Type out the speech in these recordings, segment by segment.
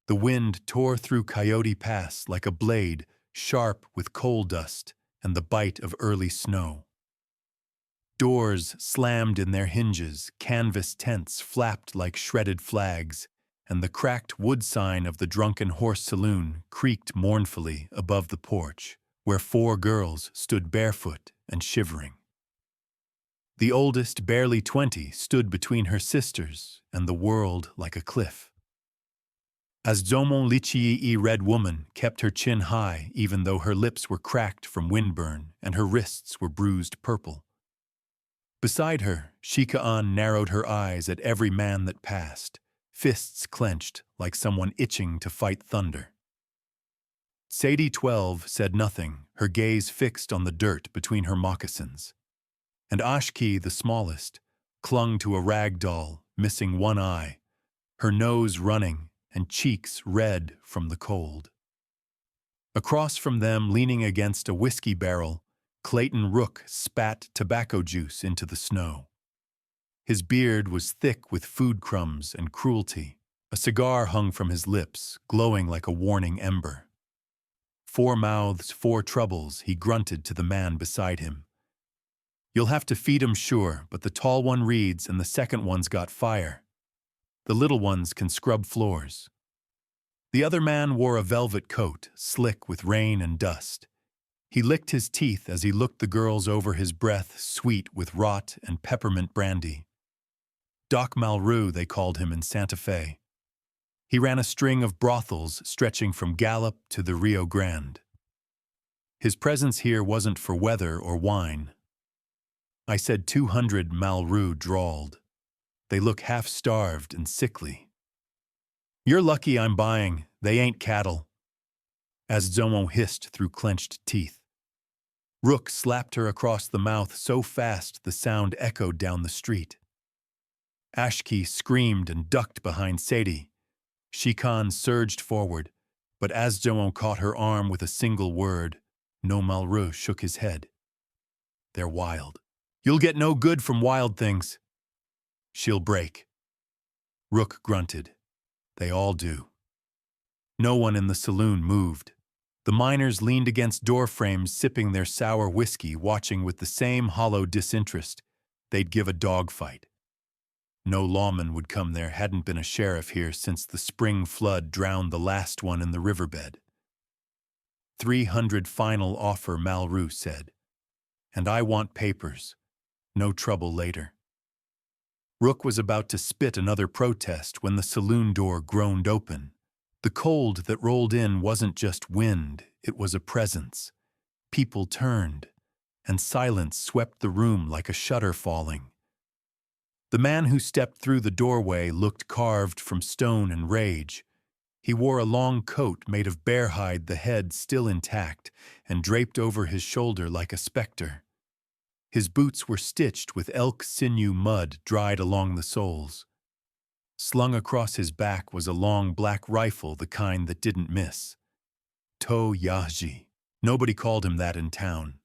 The wind tore through Coyote Pass like a blade, sharp with coal dust and the bite of early snow. Doors slammed in their hinges, canvas tents flapped like shredded flags, and the cracked wood sign of the Drunken Horse Saloon creaked mournfully above the porch, where 4 girls stood barefoot and shivering. The oldest, barely 20, stood between her sisters and the world like a cliff. Azdomon Lichii Red Woman kept her chin high even though her lips were cracked from windburn and her wrists were bruised purple. Beside her, Shika'an narrowed her eyes at every man that passed, fists clenched like someone itching to fight thunder. Sadie 12 said nothing, her gaze fixed on the dirt between her moccasins. And Ashki, the smallest, clung to a rag doll, missing one eye, her nose running and cheeks red from the cold. Across from them, leaning against a whiskey barrel, Clayton Rook spat tobacco juice into the snow. His beard was thick with food crumbs and cruelty. A cigar hung from his lips, glowing like a warning ember. 4 mouths, 4 troubles, he grunted to the man beside him. You'll have to feed 'em sure, but the tall one reads and the second one's got fire. The little ones can scrub floors. The other man wore a velvet coat, slick with rain and dust. He licked his teeth as he looked the girls over, his breath sweet with rot and peppermint brandy. Doc Malraux, they called him in Santa Fe. He ran a string of brothels stretching from Gallup to the Rio Grande. His presence here wasn't for weather or wine. I said 200, Malraux drawled. They look half-starved and sickly. You're lucky I'm buying, they ain't cattle. As Zomo hissed through clenched teeth. Rook slapped her across the mouth so fast the sound echoed down the street. Ashki screamed and ducked behind Sadie. Shikan surged forward, but as Zomo caught her arm with a single word, No Malraux shook his head. They're wild. You'll get no good from wild things. She'll break. Rook grunted. They all do. No one in the saloon moved. The miners leaned against door frames, sipping their sour whiskey, watching with the same hollow disinterest. They'd give a dogfight. No lawman would come there, hadn't been a sheriff here since the spring flood drowned the last one in the riverbed. 300 final offer, Malraux said. And I want papers. No trouble later. Rook was about to spit another protest when the saloon door groaned open. The cold that rolled in wasn't just wind, it was a presence. People turned, and silence swept the room like a shutter falling. The man who stepped through the doorway looked carved from stone and rage. He wore a long coat made of bear hide, the head still intact, and draped over his shoulder like a specter. His boots were stitched with elk sinew mud dried along the soles. Slung across his back was a long black rifle, the kind that didn't miss. To Yahji. Nobody called him that in town.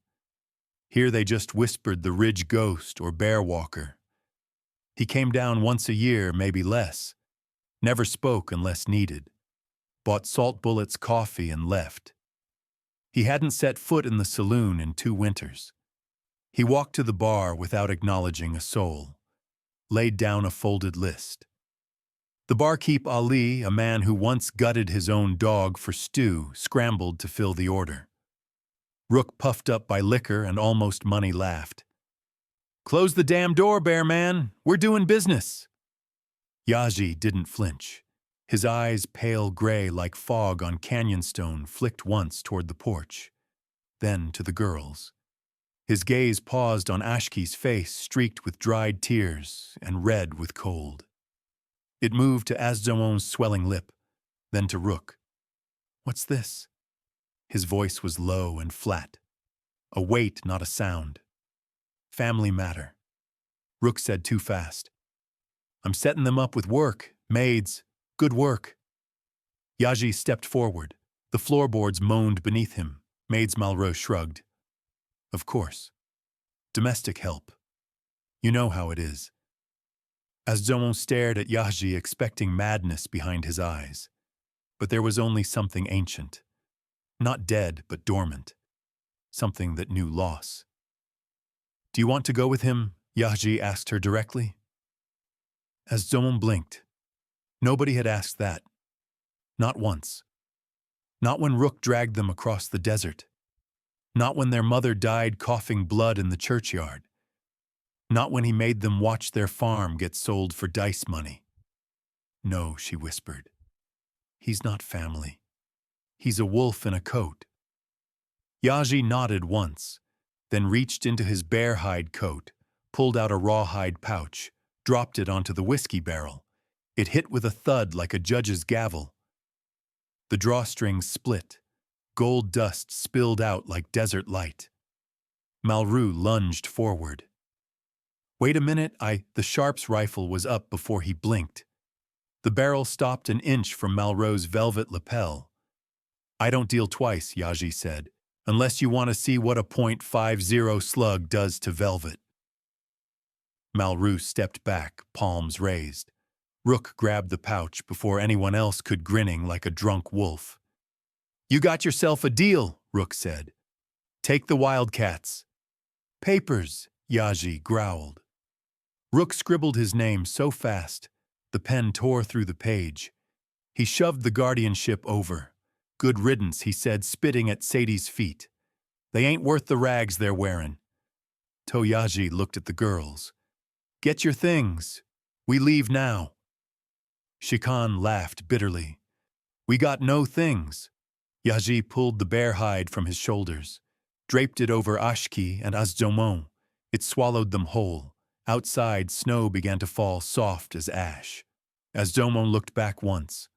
Here they just whispered the Ridge Ghost or Bear Walker. He came down once a year, maybe less. Never spoke unless needed. Bought salt bullets, coffee, and left. He hadn't set foot in the saloon in 2 winters. He walked to the bar without acknowledging a soul. Laid down a folded list. The barkeep Ali, a man who once gutted his own dog for stew, scrambled to fill the order. Rook, puffed up by liquor and almost money, laughed. Close the damn door, bear man. We're doing business. Yaji didn't flinch. His eyes, pale gray like fog on canyon stone, flicked once toward the porch, then to the girls. His gaze paused on Ashki's face, streaked with dried tears and red with cold. It moved to Azdomon's swelling lip, then to Rook. What's this? His voice was low and flat. A weight, not a sound. Family matter. Rook said too fast. I'm setting them up with work, maids, good work. Yaji stepped forward. The floorboards moaned beneath him. Maids Malraux shrugged. Of course. Domestic help. You know how it is. Azdomon stared at Yaji, expecting madness behind his eyes. But there was only something ancient. Not dead, but dormant. Something that knew loss. "Do you want to go with him?" Yahji asked her directly. As Zomon blinked, nobody had asked that. Not once. Not when Rook dragged them across the desert. Not when their mother died coughing blood in the churchyard. Not when he made them watch their farm get sold for dice money. "No," she whispered. "He's not family. He's a wolf in a coat." Yaji nodded once, then reached into his bear hide coat, pulled out a rawhide pouch, dropped it onto the whiskey barrel. It hit with a thud like a judge's gavel. The drawstrings split. Gold dust spilled out like desert light. Malraux lunged forward. "Wait a minute, The Sharp's rifle was up before he blinked. The barrel stopped an inch from Malraux's velvet lapel. "I don't deal twice," Yaji said, "unless you want to see what a .50 slug does to velvet." Malraux stepped back, palms raised. Rook grabbed the pouch before anyone else could, grinning like a drunk wolf. "You got yourself a deal," Rook said. "Take the wildcats." "Papers," Yaji growled. Rook scribbled his name so fast, the pen tore through the page. He shoved the guardianship over. "Good riddance," he said, spitting at Sadie's feet. "They ain't worth the rags they're wearing." Toyaji looked at the girls. "Get your things. We leave now." Shikan laughed bitterly. "We got no things." Yaji pulled the bear hide from his shoulders, draped it over Ashki and Azdomon. It swallowed them whole. Outside, snow began to fall soft as ash. Azdomon looked back once.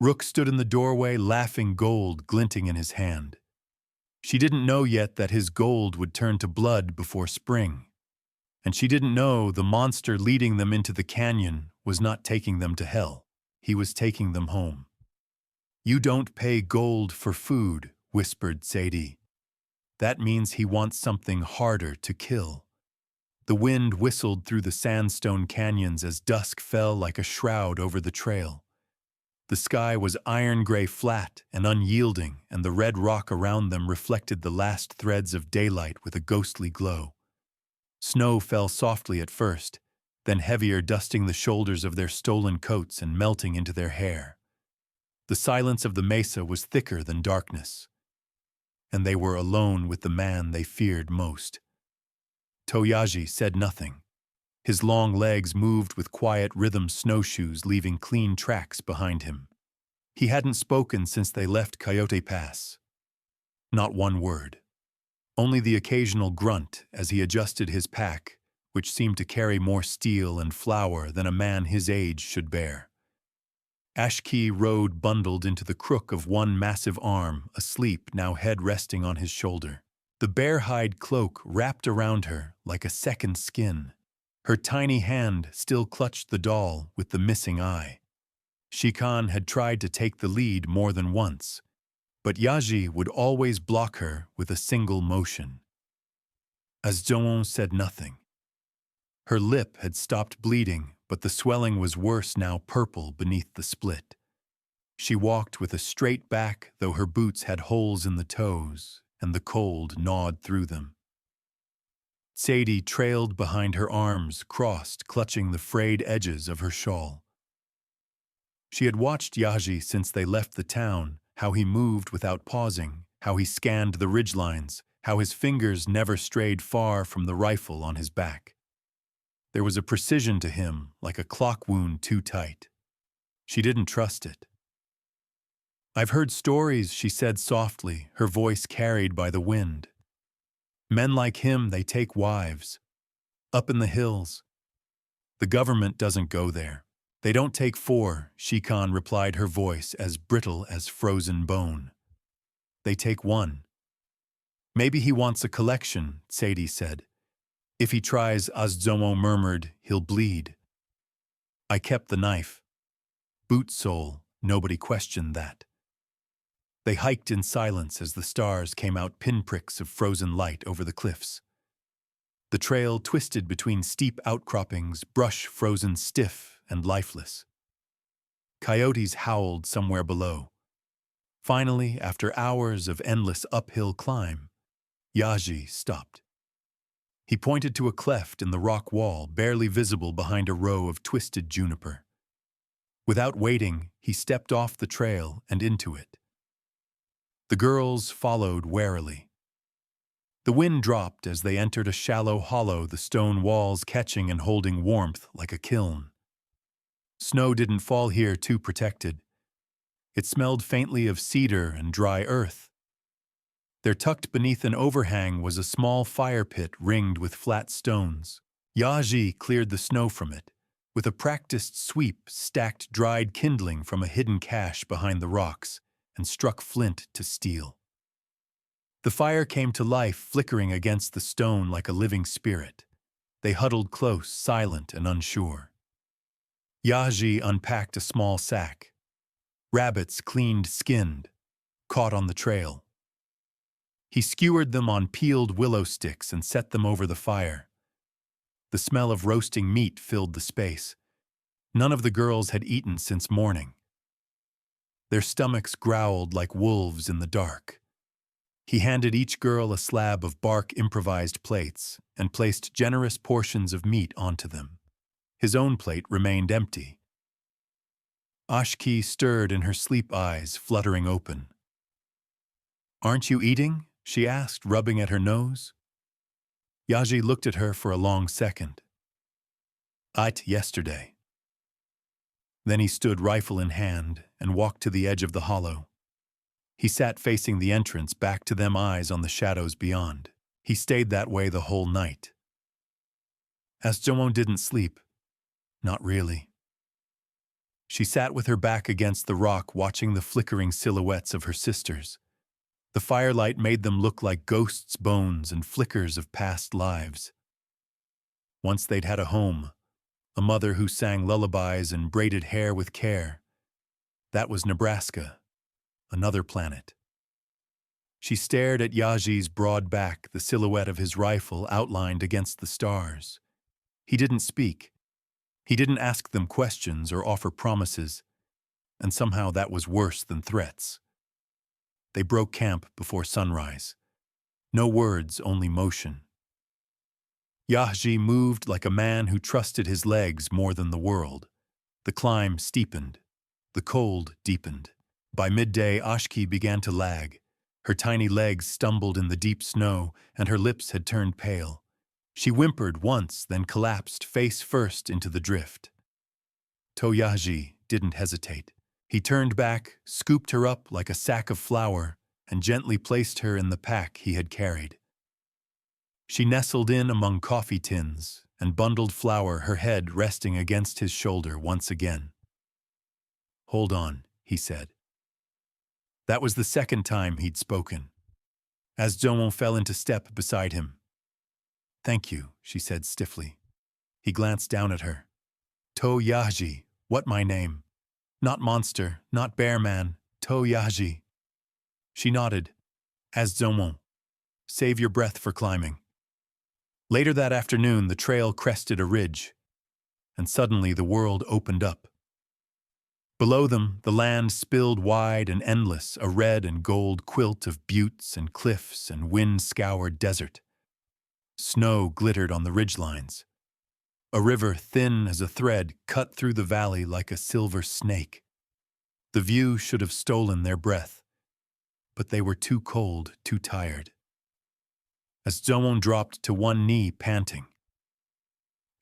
Rook stood in the doorway, laughing, gold glinting in his hand. She didn't know yet that his gold would turn to blood before spring. And she didn't know the monster leading them into the canyon was not taking them to hell. He was taking them home. "You don't pay gold for food," whispered Sadie. "That means he wants something harder to kill." The wind whistled through the sandstone canyons as dusk fell like a shroud over the trail. The sky was iron-gray flat and unyielding, and the red rock around them reflected the last threads of daylight with a ghostly glow. Snow fell softly at first, then heavier, dusting the shoulders of their stolen coats and melting into their hair. The silence of the mesa was thicker than darkness, and they were alone with the man they feared most. Toyaji said nothing. His long legs moved with quiet rhythm, snowshoes leaving clean tracks behind him. He hadn't spoken since they left Coyote Pass. Not one word. Only the occasional grunt as he adjusted his pack, which seemed to carry more steel and flour than a man his age should bear. Ashki rode bundled into the crook of one massive arm, asleep, now head resting on his shoulder. The bear-hide cloak wrapped around her like a second skin. Her tiny hand still clutched the doll with the missing eye. Shikan had tried to take the lead more than once, but Yaji would always block her with a single motion. Azdomon said nothing. Her lip had stopped bleeding, but the swelling was worse now, purple beneath the split. She walked with a straight back, though her boots had holes in the toes, and the cold gnawed through them. Sadie trailed behind her, arms crossed, clutching the frayed edges of her shawl. She had watched Yaji since they left the town, how he moved without pausing, how he scanned the ridgelines, how his fingers never strayed far from the rifle on his back. There was a precision to him, like a clock wound too tight. She didn't trust it. "I've heard stories," she said softly, her voice carried by the wind. "Men like him, they take wives. Up in the hills. The government doesn't go there. They don't take four," Shikan replied, her voice as brittle as frozen bone. "They take one." "Maybe he wants a collection," Sadie said. "If he tries," Azdomon murmured, "he'll bleed." "I kept the knife." Boot sole, nobody questioned that. They hiked in silence as the stars came out, pinpricks of frozen light over the cliffs. The trail twisted between steep outcroppings, brush frozen stiff and lifeless. Coyotes howled somewhere below. Finally, after hours of endless uphill climb, Yaji stopped. He pointed to a cleft in the rock wall barely visible behind a row of twisted juniper. Without waiting, he stepped off the trail and into it. The girls followed warily. The wind dropped as they entered a shallow hollow, the stone walls catching and holding warmth like a kiln. Snow didn't fall here too protected. It smelled faintly of cedar and dry earth. There tucked beneath an overhang was a small fire pit ringed with flat stones. Yaji cleared the snow from it. With a practiced sweep, stacked dried kindling from a hidden cache behind the rocks and struck flint to steel. The fire came to life, flickering against the stone like a living spirit. They huddled close, silent and unsure. Yaji unpacked a small sack. Rabbits cleaned, skinned, caught on the trail. He skewered them on peeled willow sticks and set them over the fire. The smell of roasting meat filled the space. None of the girls had eaten since morning. Their stomachs growled like wolves in the dark. He handed each girl a slab of bark improvised plates and placed generous portions of meat onto them. His own plate remained empty. Ashki stirred in her sleep eyes, fluttering open. "Aren't you eating?" she asked, rubbing at her nose. Yaji looked at her for a long second. "Ate yesterday." Then he stood rifle in hand and walked to the edge of the hollow. He sat facing the entrance, back to them, eyes on the shadows beyond. He stayed that way the whole night. As Jomon didn't sleep. Not really. She sat with her back against the rock, watching the flickering silhouettes of her sisters. The firelight made them look like ghosts' bones and flickers of past lives. Once they'd had a home, a mother who sang lullabies and braided hair with care. That was Nebraska, another planet. She stared at Yaji's broad back, the silhouette of his rifle outlined against the stars. He didn't speak. He didn't ask them questions or offer promises, and somehow that was worse than threats. They broke camp before sunrise. No words, only motion. Yaji moved like a man who trusted his legs more than the world. The climb steepened. The cold deepened. By midday, Ashki began to lag. Her tiny legs stumbled in the deep snow, and her lips had turned pale. She whimpered once, then collapsed face first into the drift. Yaji didn't hesitate. He turned back, scooped her up like a sack of flour, and gently placed her in the pack he had carried. She nestled in among coffee tins and bundled flour, her head resting against his shoulder once again. "Hold on," he said. That was the second time he'd spoken. As Jomon fell into step beside him. "Thank you," she said stiffly. He glanced down at her. Yaji, what my name? Not monster, not bear man, Yaji. She nodded. As Jomon. Save your breath for climbing. Later that afternoon, the trail crested a ridge, and suddenly the world opened up. Below them, the land spilled wide and endless, a red and gold quilt of buttes and cliffs and wind-scoured desert. Snow glittered on the ridgelines. A river thin as a thread cut through the valley like a silver snake. The view should have stolen their breath, but they were too cold, too tired. As Jomon dropped to one knee, panting.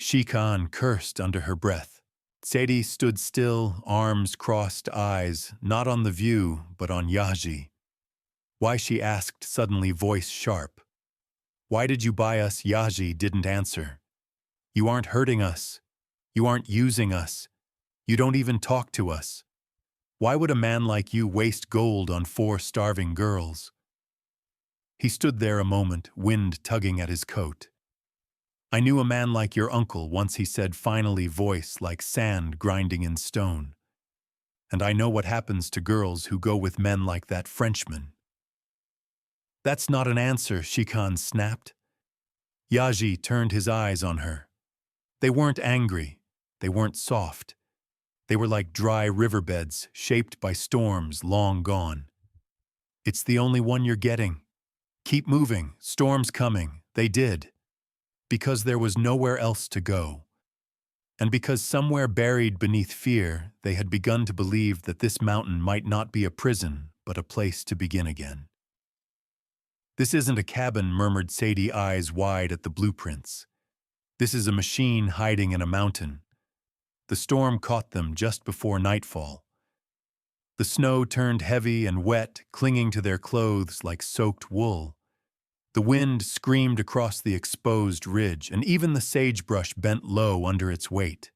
Shikan cursed under her breath. Sadie stood still, arms crossed, eyes not on the view, but on Yaji. Why, she asked suddenly, voice sharp. Why did you buy us? Yaji didn't answer. You aren't hurting us. You aren't using us. You don't even talk to us. Why would a man like you waste gold on 4 starving girls? He stood there a moment, wind tugging at his coat. I knew a man like your uncle once, he said finally, voice like sand grinding in stone. And I know what happens to girls who go with men like that Frenchman. That's not an answer, Shikan snapped. Yaji turned his eyes on her. They weren't angry. They weren't soft. They were like dry riverbeds shaped by storms long gone. "It's the only one you're getting. Keep moving, storm's coming." They did, because there was nowhere else to go. And because somewhere buried beneath fear, they had begun to believe that this mountain might not be a prison, but a place to begin again. "This isn't a cabin," murmured Sadie, eyes wide at the blueprints. "This is a machine hiding in a mountain." The storm caught them just before nightfall. The snow turned heavy and wet, clinging to their clothes like soaked wool. The wind screamed across the exposed ridge, and even the sagebrush bent low under its weight.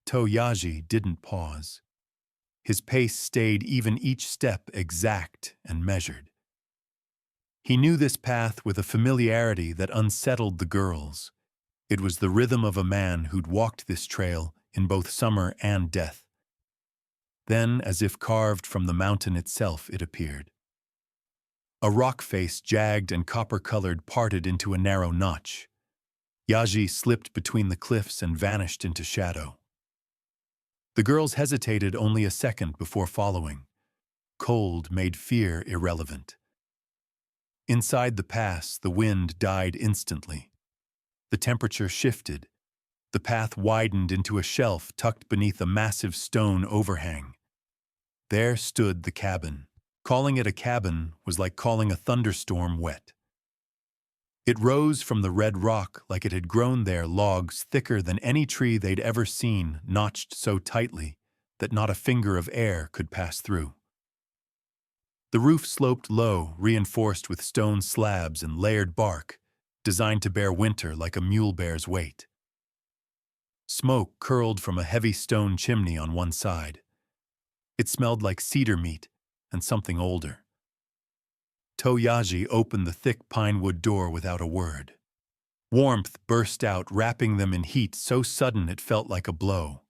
Toyaji didn't pause. His pace stayed even, each step exact and measured. He knew this path with a familiarity that unsettled the girls. It was the rhythm of a man who'd walked this trail in both summer and death. Then, as if carved from the mountain itself, it appeared. A rock face, jagged and copper-colored, parted into a narrow notch. Yaji slipped between the cliffs and vanished into shadow. The girls hesitated only a second before following. Cold made fear irrelevant. Inside the pass, the wind died instantly. The temperature shifted. The path widened into a shelf tucked beneath a massive stone overhang. There stood the cabin. Calling it a cabin was like calling a thunderstorm wet. It rose from the red rock like it had grown there, logs thicker than any tree they'd ever seen, notched so tightly that not a finger of air could pass through. The roof sloped low, reinforced with stone slabs and layered bark, designed to bear winter like a mule bear's weight. Smoke curled from a heavy stone chimney on one side. It smelled like cedar meat and something older. Toyaji opened the thick pinewood door without a word. Warmth burst out, wrapping them in heat so sudden it felt like a blow.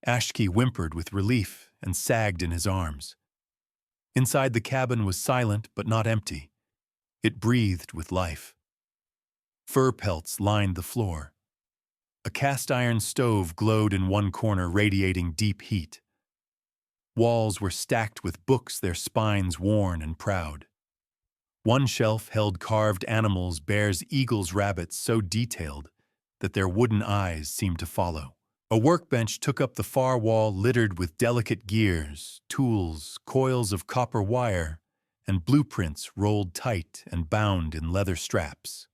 Ashki whimpered with relief and sagged in his arms. Inside the cabin was silent but not empty. It breathed with life. Fur pelts lined the floor. A cast-iron stove glowed in one corner, radiating deep heat. Walls were stacked with books, their spines worn and proud. One shelf held carved animals, bears, eagles, rabbits, so detailed that their wooden eyes seemed to follow. A workbench took up the far wall, littered with delicate gears, tools, coils of copper wire, and blueprints rolled tight and bound in leather straps.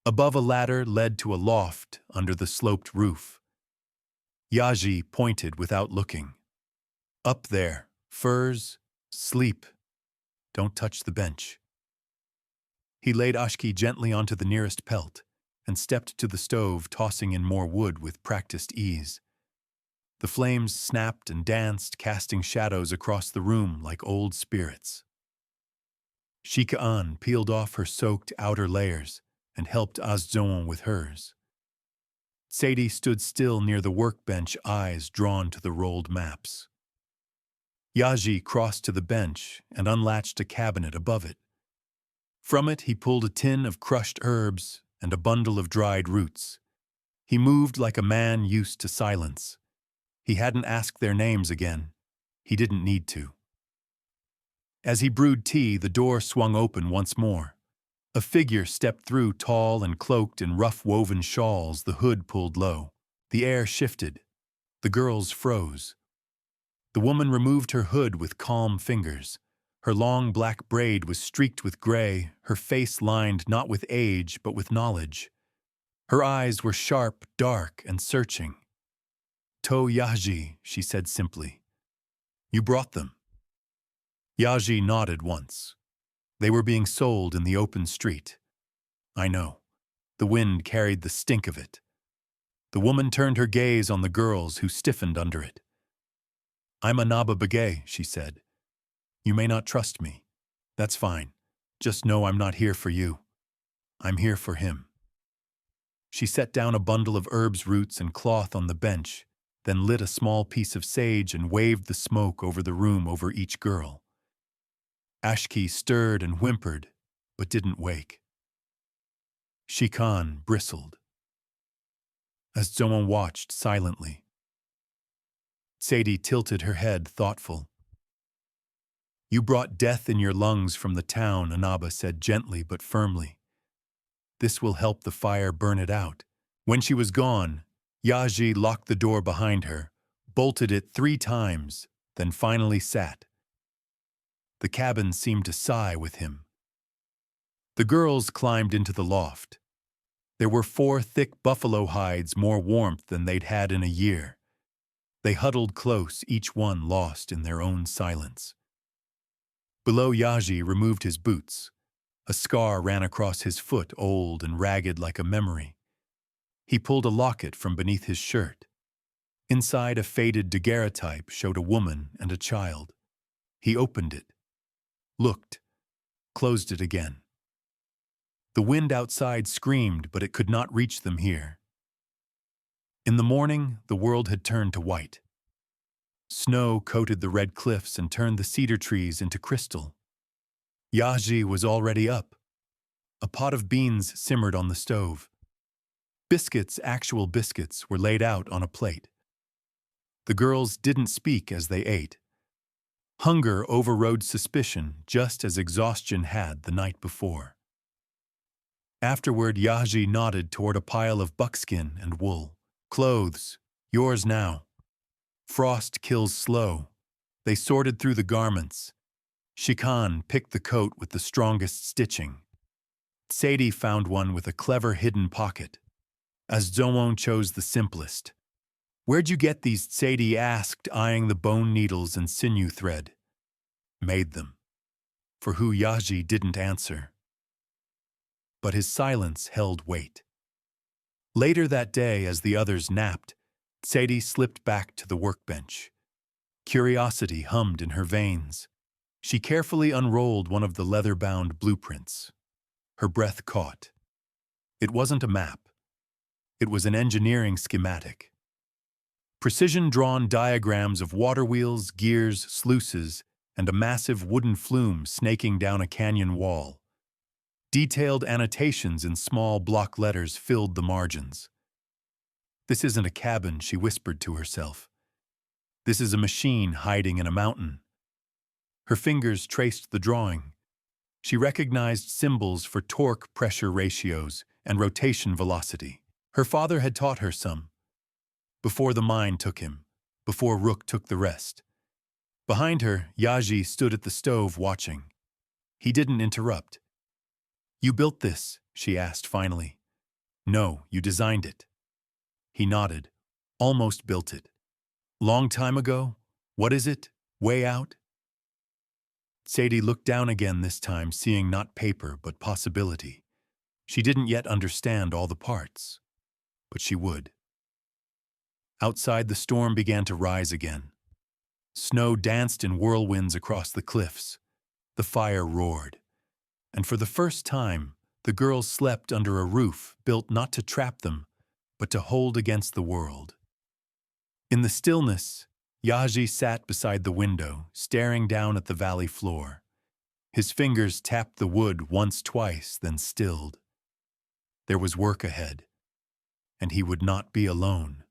Above, a ladder led to a loft under the sloped roof. Yaji pointed without looking. "Up there, furs, sleep. Don't touch the bench." He laid Ashki gently onto the nearest pelt and stepped to the stove, tossing in more wood with practiced ease. The flames snapped and danced, casting shadows across the room like old spirits. Shika-an peeled off her soaked outer layers and helped Azzoan with hers. Sadie stood still near the workbench, eyes drawn to the rolled maps. Yaji crossed to the bench and unlatched a cabinet above it. From it, he pulled a tin of crushed herbs and a bundle of dried roots. He moved like a man used to silence. He hadn't asked their names again. He didn't need to. As he brewed tea, the door swung open once more. A figure stepped through, tall and cloaked in rough woven shawls, the hood pulled low. The air shifted. The girls froze. The woman removed her hood with calm fingers. Her long black braid was streaked with gray, her face lined not with age but with knowledge. Her eyes were sharp, dark, and searching. "To Yaji," she said simply. "You brought them." Yaji nodded once. They were being sold in the open street. "I know." The wind carried the stink of it. The woman turned her gaze on the girls, who stiffened under it. "I'm a Naba Begay," she said. "You may not trust me. That's fine. Just know I'm not here for you. I'm here for him." She set down a bundle of herbs, roots, and cloth on the bench, then lit a small piece of sage and waved the smoke over the room over each girl. Ashki stirred and whimpered, but didn't wake. Shikan bristled. As Zoan watched silently, Sadie tilted her head, thoughtful. You brought death in your lungs from the town, Anaba said gently but firmly. This will help the fire burn it out. When she was gone, Yaji locked the door behind her, bolted it 3 times, then finally sat. The cabin seemed to sigh with him. The girls climbed into the loft. There were 4 thick buffalo hides, more warmth than they'd had in a year. They huddled close, each one lost in their own silence. Below, Yaji removed his boots. A scar ran across his foot, old and ragged like a memory. He pulled a locket from beneath his shirt. Inside, a faded daguerreotype showed a woman and a child. He opened it, looked, closed it again. The wind outside screamed, but it could not reach them here. In the morning, the world had turned to white. Snow coated the red cliffs and turned the cedar trees into crystal. Yaji was already up. A pot of beans simmered on the stove. Biscuits, actual biscuits, were laid out on a plate. The girls didn't speak as they ate. Hunger overrode suspicion, just as exhaustion had the night before. Afterward, Yaji nodded toward a pile of buckskin and wool. Clothes, yours now. Frost kills slow. They sorted through the garments. Shikan picked the coat with the strongest stitching. Sadie found one with a clever hidden pocket. Azzoon chose the simplest. Where'd you get these? Sadie asked, eyeing the bone needles and sinew thread. Made them. For who Yaji didn't answer. But his silence held weight. Later that day, as the others napped, Sadie slipped back to the workbench. Curiosity hummed in her veins. She carefully unrolled one of the leather-bound blueprints. Her breath caught. It wasn't a map. It was an engineering schematic. Precision-drawn diagrams of water wheels, gears, sluices, and a massive wooden flume snaking down a canyon wall. Detailed annotations in small block letters filled the margins. This isn't a cabin, she whispered to herself. This is a machine hiding in a mountain. Her fingers traced the drawing. She recognized symbols for torque pressure ratios and rotation velocity. Her father had taught her some. Before the mine took him, before Rook took the rest. Behind her, Yaji stood at the stove watching. He didn't interrupt. You built this, she asked finally. No, you designed it. He nodded. Almost built it. Long time ago? What is it? Way out? Sadie looked down again this time, seeing not paper but possibility. She didn't yet understand all the parts, but she would. Outside, the storm began to rise again. Snow danced in whirlwinds across the cliffs. The fire roared. And for the first time, the girls slept under a roof built not to trap them, but to hold against the world. In the stillness, Yaji sat beside the window, staring down at the valley floor. His fingers tapped the wood once, twice, then stilled. There was work ahead, and he would not be alone.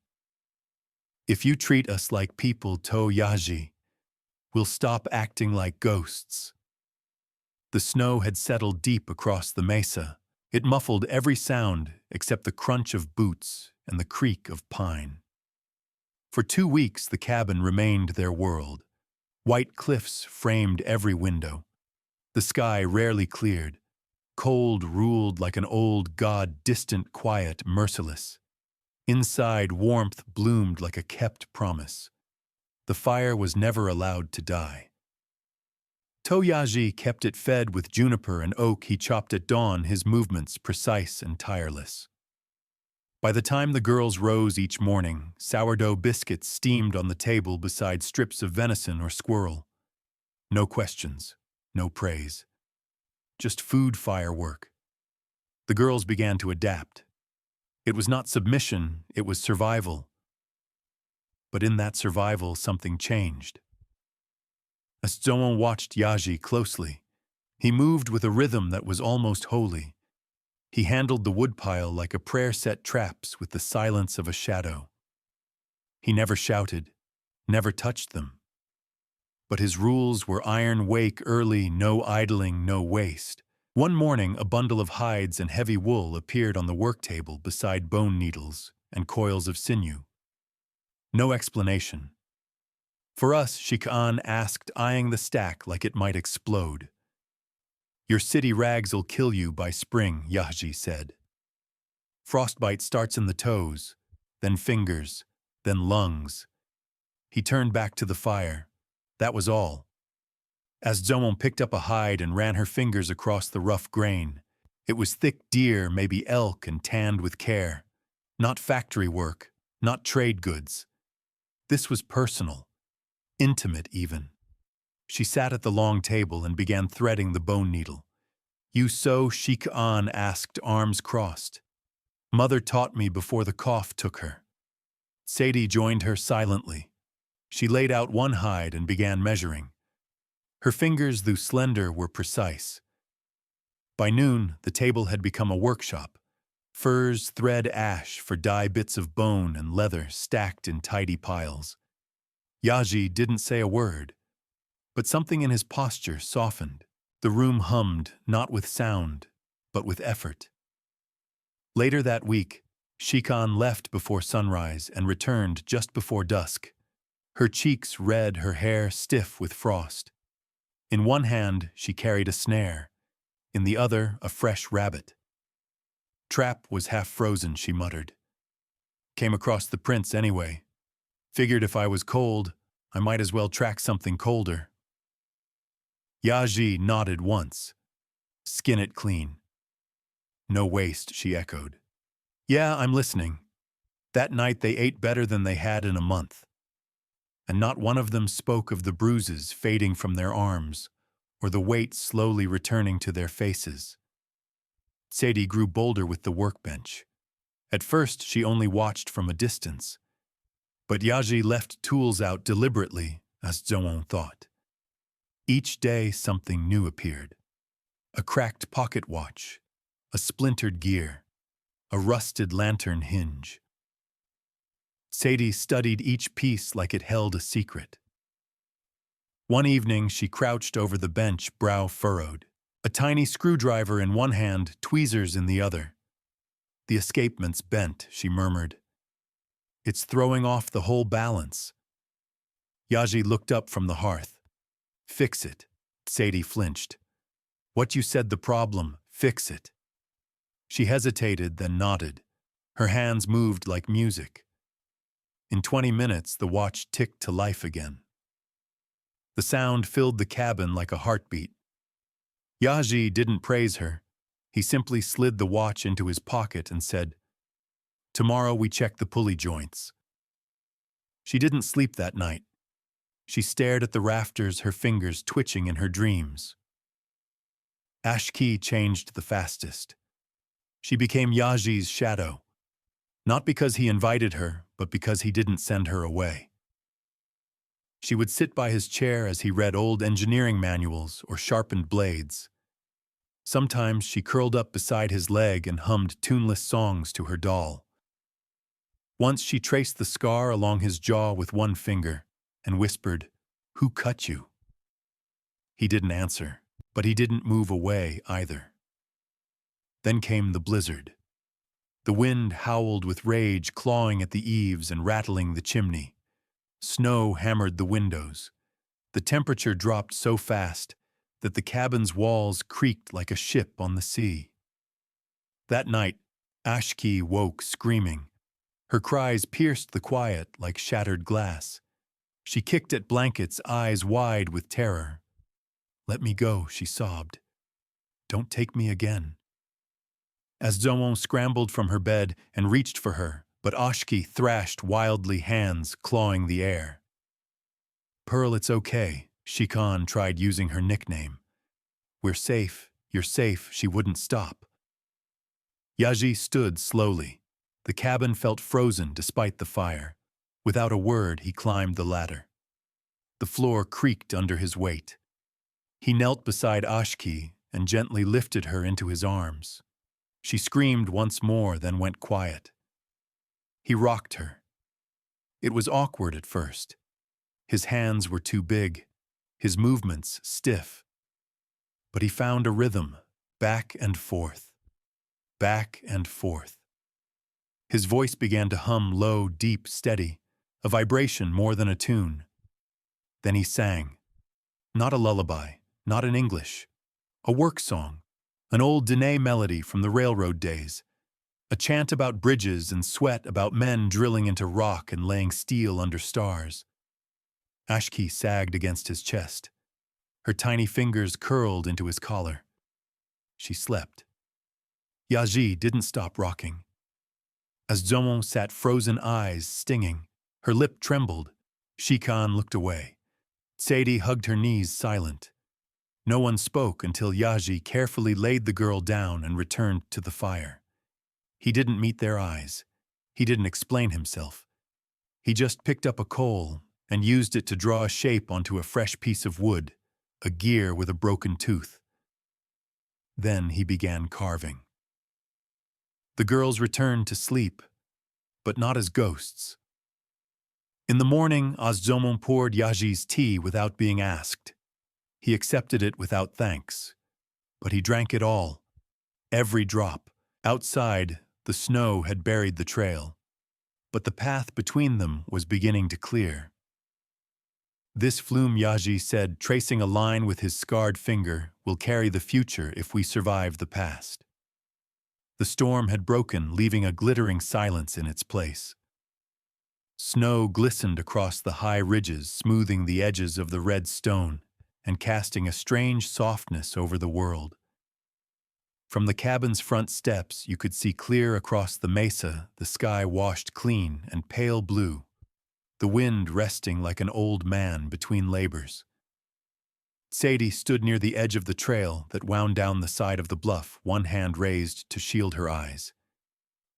If you treat us like people, Yaji, we'll stop acting like ghosts. The snow had settled deep across the mesa. It muffled every sound except the crunch of boots and the creak of pine. For 2 weeks, the cabin remained their world. White cliffs framed every window. The sky rarely cleared. Cold ruled like an old god, distant, quiet, merciless. Inside, warmth bloomed like a kept promise. The fire was never allowed to die. Yaji kept it fed with juniper and oak he chopped at dawn, his movements precise and tireless. By the time the girls rose each morning, sourdough biscuits steamed on the table beside strips of venison or squirrel. No questions, no praise. Just food firework. The girls began to adapt. It was not submission, it was survival. But in that survival, something changed. Azzoon watched Yaji closely. He moved with a rhythm that was almost holy. He handled the woodpile like a prayer set traps with the silence of a shadow. He never shouted, never touched them. But his rules were iron wake early, no idling, no waste. One morning, a bundle of hides and heavy wool appeared on the work table beside bone needles and coils of sinew. No explanation. For us, Shik'an asked, eyeing the stack like it might explode. Your city rags'll kill you by spring, Yahji said. Frostbite starts in the toes, then fingers, then lungs. He turned back to the fire. That was all. As Zomon picked up a hide and ran her fingers across the rough grain, it was thick deer, maybe elk, and tanned with care. Not factory work, not trade goods. This was personal, intimate even. She sat at the long table and began threading the bone needle. You sew? Shik'an asked, arms crossed. Mother taught me before the cough took her. Sadie joined her silently. She laid out one hide and began measuring. Her fingers, though slender, were precise. By noon, the table had become a workshop. Furs, thread, ash for dye, bits of bone and leather stacked in tidy piles. Yaji didn't say a word, but something in his posture softened. The room hummed, not with sound, but with effort. Later that week, Shik'an left before sunrise and returned just before dusk. Her cheeks red, her hair stiff with frost. In one hand, she carried a snare. In the other, a fresh rabbit. Trap was half frozen, she muttered. Came across the prints anyway. Figured if I was cold, I might as well track something colder. Yaji nodded once. Skin it clean. No waste, she echoed. Yeah, I'm listening. That night they ate better than they had in a month. And not one of them spoke of the bruises fading from their arms or the weight slowly returning to their faces. Sadie grew bolder with the workbench. At first, she only watched from a distance. But Yaji left tools out deliberately, as Zomon thought. Each day, something new appeared. A cracked pocket watch, a splintered gear, a rusted lantern hinge. Sadie studied each piece like it held a secret. One evening, she crouched over the bench, brow furrowed. A tiny screwdriver in one hand, tweezers in the other. The escapement's bent, she murmured. It's throwing off the whole balance. Yaji looked up from the hearth. Fix it. Sadie flinched. What you said the problem, fix it. She hesitated, then nodded. Her hands moved like music. In 20 minutes, the watch ticked to life again. The sound filled the cabin like a heartbeat. Yaji didn't praise her. He simply slid the watch into his pocket and said, Tomorrow we check the pulley joints. She didn't sleep that night. She stared at the rafters, her fingers twitching in her dreams. Ashki changed the fastest. She became Yaji's shadow, not because he invited her, but because he didn't send her away. She would sit by his chair as he read old engineering manuals or sharpened blades. Sometimes she curled up beside his leg and hummed tuneless songs to her doll. Once she traced the scar along his jaw with one finger and whispered, Who cut you? He didn't answer, but he didn't move away either. Then came the blizzard. The wind howled with rage, clawing at the eaves and rattling the chimney. Snow hammered the windows. The temperature dropped so fast that the cabin's walls creaked like a ship on the sea. That night, Ashki woke screaming. Her cries pierced the quiet like shattered glass. She kicked at blankets, eyes wide with terror. Let me go, she sobbed. Don't take me again. As Zomon scrambled from her bed and reached for her, but Ashki thrashed wildly, hands clawing the air. Pearl, it's okay, Shik'an tried using her nickname. We're safe, you're safe, she wouldn't stop. Yaji stood slowly. The cabin felt frozen despite the fire. Without a word, he climbed the ladder. The floor creaked under his weight. He knelt beside Ashki and gently lifted her into his arms. She screamed once more, then went quiet. He rocked her. It was awkward at first. His hands were too big, his movements stiff. But he found a rhythm, back and forth, back and forth. His voice began to hum low, deep, steady, a vibration more than a tune. Then he sang. Not a lullaby, not in English. A work song, an old Dene melody from the railroad days. A chant about bridges and sweat about men drilling into rock and laying steel under stars. Ashki sagged against his chest. Her tiny fingers curled into his collar. She slept. Yaji didn't stop rocking. As Zomon sat frozen eyes stinging, her lip trembled. Shikan looked away. Sadie hugged her knees silent. No one spoke until Yaji carefully laid the girl down and returned to the fire. He didn't meet their eyes. He didn't explain himself. He just picked up a coal and used it to draw a shape onto a fresh piece of wood, a gear with a broken tooth. Then he began carving. The girls returned to sleep, but not as ghosts. In the morning, Azomon poured Yaji's tea without being asked. He accepted it without thanks, but he drank it all, every drop. Outside, the snow had buried the trail, but the path between them was beginning to clear. This flume, Yaji said, tracing a line with his scarred finger, will carry the future if we survive the past. The storm had broken, leaving a glittering silence in its place. Snow glistened across the high ridges, smoothing the edges of the red stone and casting a strange softness over the world. From the cabin's front steps, you could see clear across the mesa, the sky washed clean and pale blue, the wind resting like an old man between labors. Sadie stood near the edge of the trail that wound down the side of the bluff, one hand raised to shield her eyes.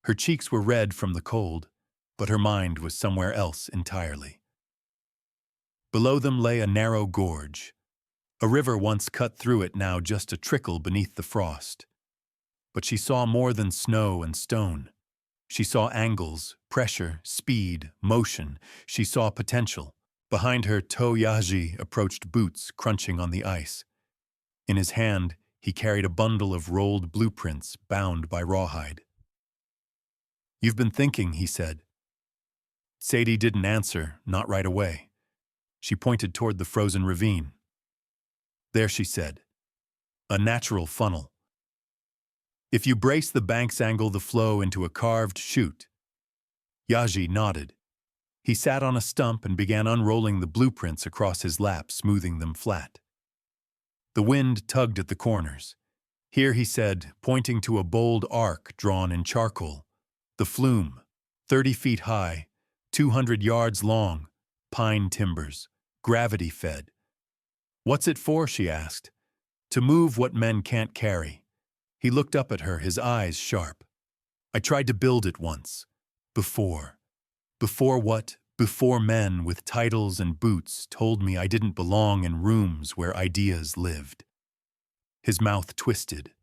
Her cheeks were red from the cold, but her mind was somewhere else entirely. Below them lay a narrow gorge. A river once cut through it, now just a trickle beneath the frost. But she saw more than snow and stone. She saw angles, pressure, speed, motion. She saw potential. Behind her, Yaji approached, boots crunching on the ice. In his hand, he carried a bundle of rolled blueprints bound by rawhide. "You've been thinking," he said. Sadie didn't answer, not right away. She pointed toward the frozen ravine. "There," she said. "A natural funnel. If you brace the bank's angle, the flow into a carved chute." Yaji nodded. He sat on a stump and began unrolling the blueprints across his lap, smoothing them flat. The wind tugged at the corners. "Here," he said, pointing to a bold arc drawn in charcoal. "The flume, 30 feet high, 200 yards long, pine timbers, gravity-fed." "What's it for?" she asked. "To move what men can't carry." He looked up at her, his eyes sharp. "I tried to build it once. Before. Before what? Before men with titles and boots told me I didn't belong in rooms where ideas lived." His mouth twisted.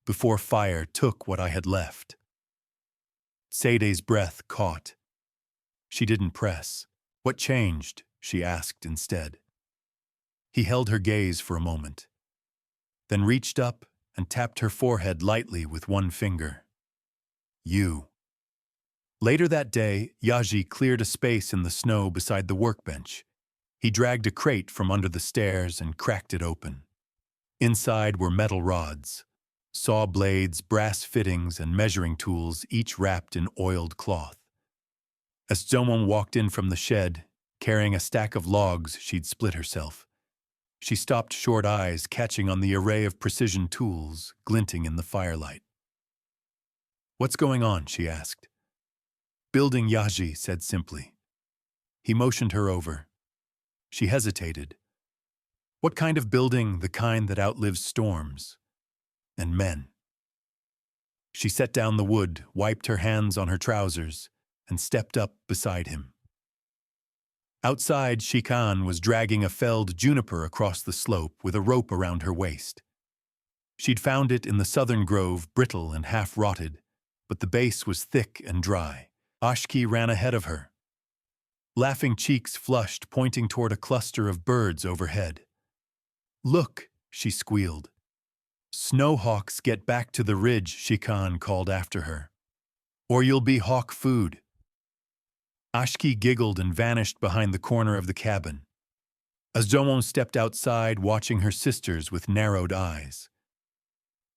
"Before fire took what I had left." Sadie's breath caught. She didn't press. "What changed?" she asked instead. He held her gaze for a moment, then reached up and tapped her forehead lightly with one finger. "You." Later that day, Yaji cleared a space in the snow beside the workbench. He dragged a crate from under the stairs and cracked it open. Inside were metal rods, saw blades, brass fittings, and measuring tools, each wrapped in oiled cloth. As Zomon walked in from the shed, carrying a stack of logs she'd split herself, she stopped, short eyes catching on the array of precision tools glinting in the firelight. "What's going on?" she asked. "Building," Yaji said simply. He motioned her over. She hesitated. "What kind of building?" "The kind that outlives storms and men." She set down the wood, wiped her hands on her trousers, and stepped up beside him. Outside, Shikan was dragging a felled juniper across the slope with a rope around her waist. She'd found it in the southern grove, brittle and half-rotted, but the base was thick and dry. Ashki ran ahead of her. Laughing cheeks flushed, pointing toward a cluster of birds overhead. "Look," she squealed. "Snowhawks, get back to the ridge," Shikan called after her. "Or you'll be hawk food." Ashki giggled and vanished behind the corner of the cabin. Azdomon stepped outside, watching her sisters with narrowed eyes.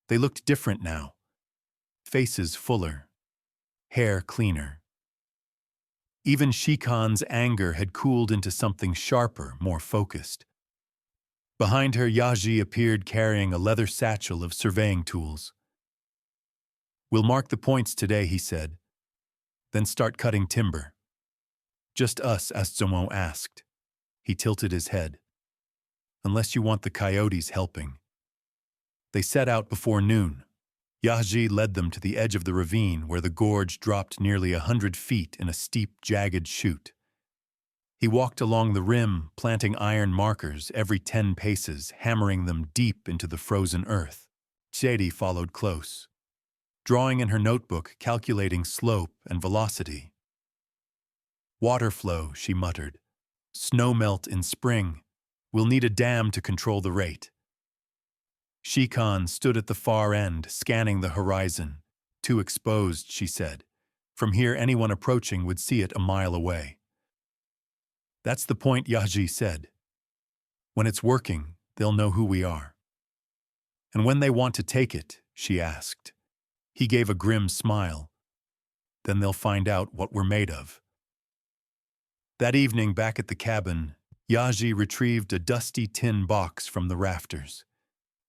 They looked different now. Faces fuller, hair cleaner. Even Shikan's anger had cooled into something sharper, more focused. Behind her, Yaji appeared carrying a leather satchel of surveying tools. "We'll mark the points today," he said, "then start cutting timber." "Just us?" Azdomon asked. He tilted his head. "Unless you want the coyotes helping." They set out before noon. Yaji led them to the edge of the ravine where the gorge dropped nearly 100 feet in a steep, jagged chute. He walked along the rim, planting iron markers every 10 paces, hammering them deep into the frozen earth. Sadie followed close, drawing in her notebook, calculating slope and velocity. "Water flow," she muttered. "Snow melt in spring. We'll need a dam to control the rate." Shikan stood at the far end, scanning the horizon. "Too exposed," she said. "From here, anyone approaching would see it a mile away." "That's the point," Yaji said. "When it's working, they'll know who we are." "And when they want to take it?" she asked. He gave a grim smile. "Then they'll find out what we're made of." That evening, back at the cabin, Yaji retrieved a dusty tin box from the rafters.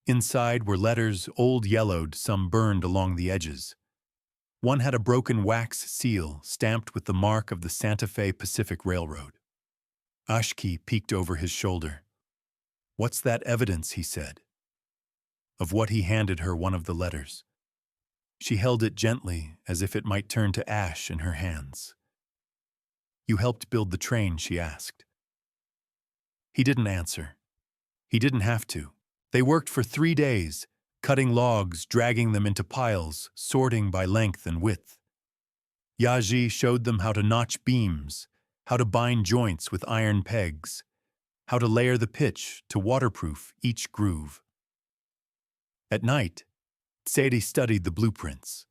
Inside were letters, old yellowed, some burned along the edges. One had a broken wax seal stamped with the mark of the Santa Fe Pacific Railroad. Ashki peeked over his shoulder. "What's that evidence?" he said. Of what he handed her one of the letters. She held it gently, as if it might turn to ash in her hands. "You helped build the train?" she asked. He didn't answer. He didn't have to. They worked for 3 days, cutting logs, dragging them into piles, sorting by length and width. Yaji showed them how to notch beams, how to bind joints with iron pegs, how to layer the pitch to waterproof each groove. At night, Sadie studied the blueprints.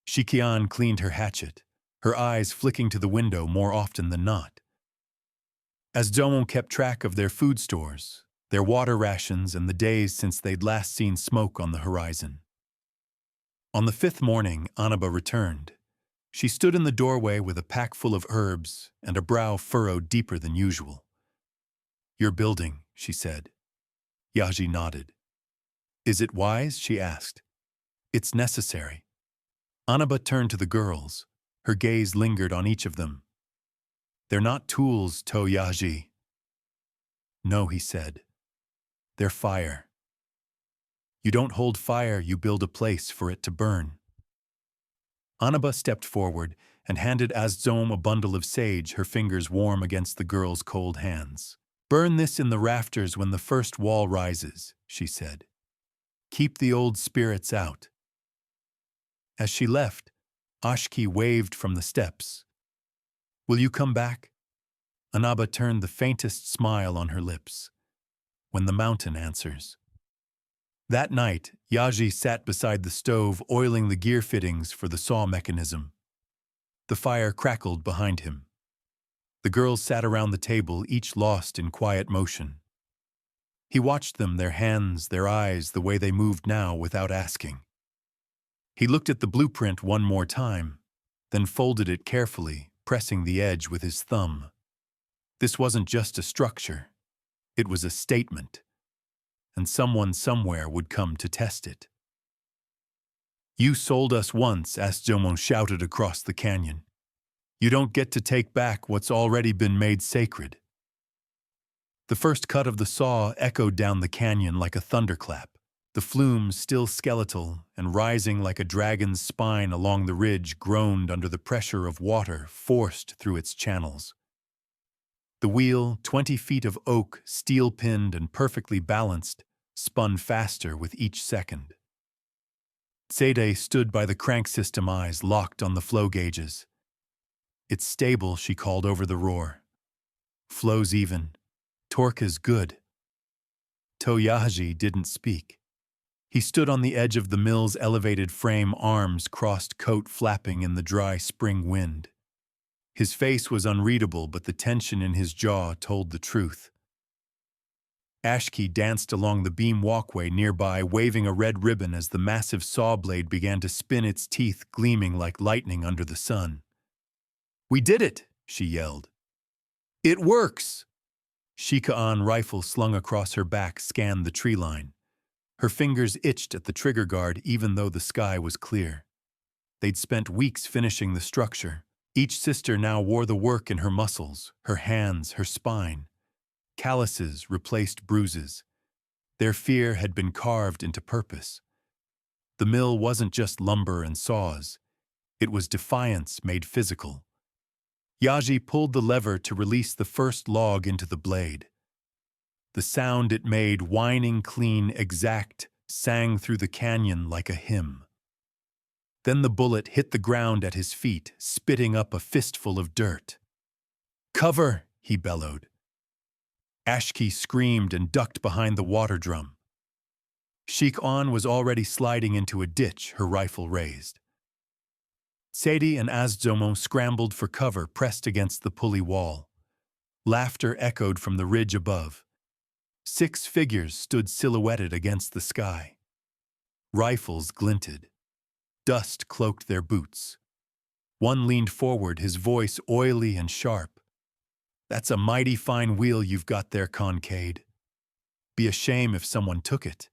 Shikian cleaned her hatchet, her eyes flicking to the window more often than not. Azdomon kept track of their food stores, their water rations, and the days since they'd last seen smoke on the horizon. On the 5th morning, Anaba returned. She stood in the doorway with a pack full of herbs and a brow furrowed deeper than usual. "You're building," she said. Yaji nodded. "Is it wise?" she asked. "It's necessary." Anaba turned to the girls. Her gaze lingered on each of them. "They're not tools, To Yaji." "No," he said. "They're fire. You don't hold fire, you build a place for it to burn." Anaba stepped forward and handed Azom a bundle of sage, her fingers warm against the girl's cold hands. "Burn this in the rafters when the first wall rises," she said. "Keep the old spirits out." As she left, Ashki waved from the steps. "Will you come back?" Anaba turned the faintest smile on her lips. "When the mountain answers." That night, Yaji sat beside the stove, oiling the gear fittings for the saw mechanism. The fire crackled behind him. The girls sat around the table, each lost in quiet motion. He watched them, their hands, their eyes, the way they moved now without asking. He looked at the blueprint one more time, then folded it carefully, pressing the edge with his thumb. This wasn't just a structure. It was a statement. And someone somewhere would come to test it. "You sold us once," Azdomon shouted across the canyon. "You don't get to take back what's already been made sacred." The first cut of the saw echoed down the canyon like a thunderclap, the flumes still skeletal and rising like a dragon's spine along the ridge groaned under the pressure of water forced through its channels. The wheel, 20 feet of oak, steel-pinned and perfectly balanced, spun faster with each second. Sede stood by the crank system, eyes locked on the flow gauges. It's stable, she called over the roar. Flows even. Torque is good. Toyaji didn't speak. He stood on the edge of the mill's elevated frame, arms crossed, coat flapping in the dry spring wind. His face was unreadable, but the tension in his jaw told the truth. Ashki danced along the beam walkway nearby, waving a red ribbon as the massive saw blade began to spin, its teeth gleaming like lightning under the sun. "We did it!" she yelled. "It works!" Shika-an, rifle slung across her back, scanned the tree line. Her fingers itched at the trigger guard even though the sky was clear. They'd spent weeks finishing the structure. Each sister now wore the work in her muscles, her hands, her spine. Calluses replaced bruises. Their fear had been carved into purpose. The mill wasn't just lumber and saws. It was defiance made physical. Yaji pulled the lever to release the first log into the blade. The sound it made, whining, clean, exact, sang through the canyon like a hymn. Then the bullet hit the ground at his feet, spitting up a fistful of dirt. "Cover!" he bellowed. Ashki screamed and ducked behind the water drum. Shik-an was already sliding into a ditch, her rifle raised. Sadie and Azzomo scrambled for cover, pressed against the pulley wall. Laughter echoed from the ridge above. 6 figures stood silhouetted against the sky. Rifles glinted. Dust cloaked their boots. One leaned forward, his voice oily and sharp. "That's a mighty fine wheel you've got there, Concade. Be a shame if someone took it."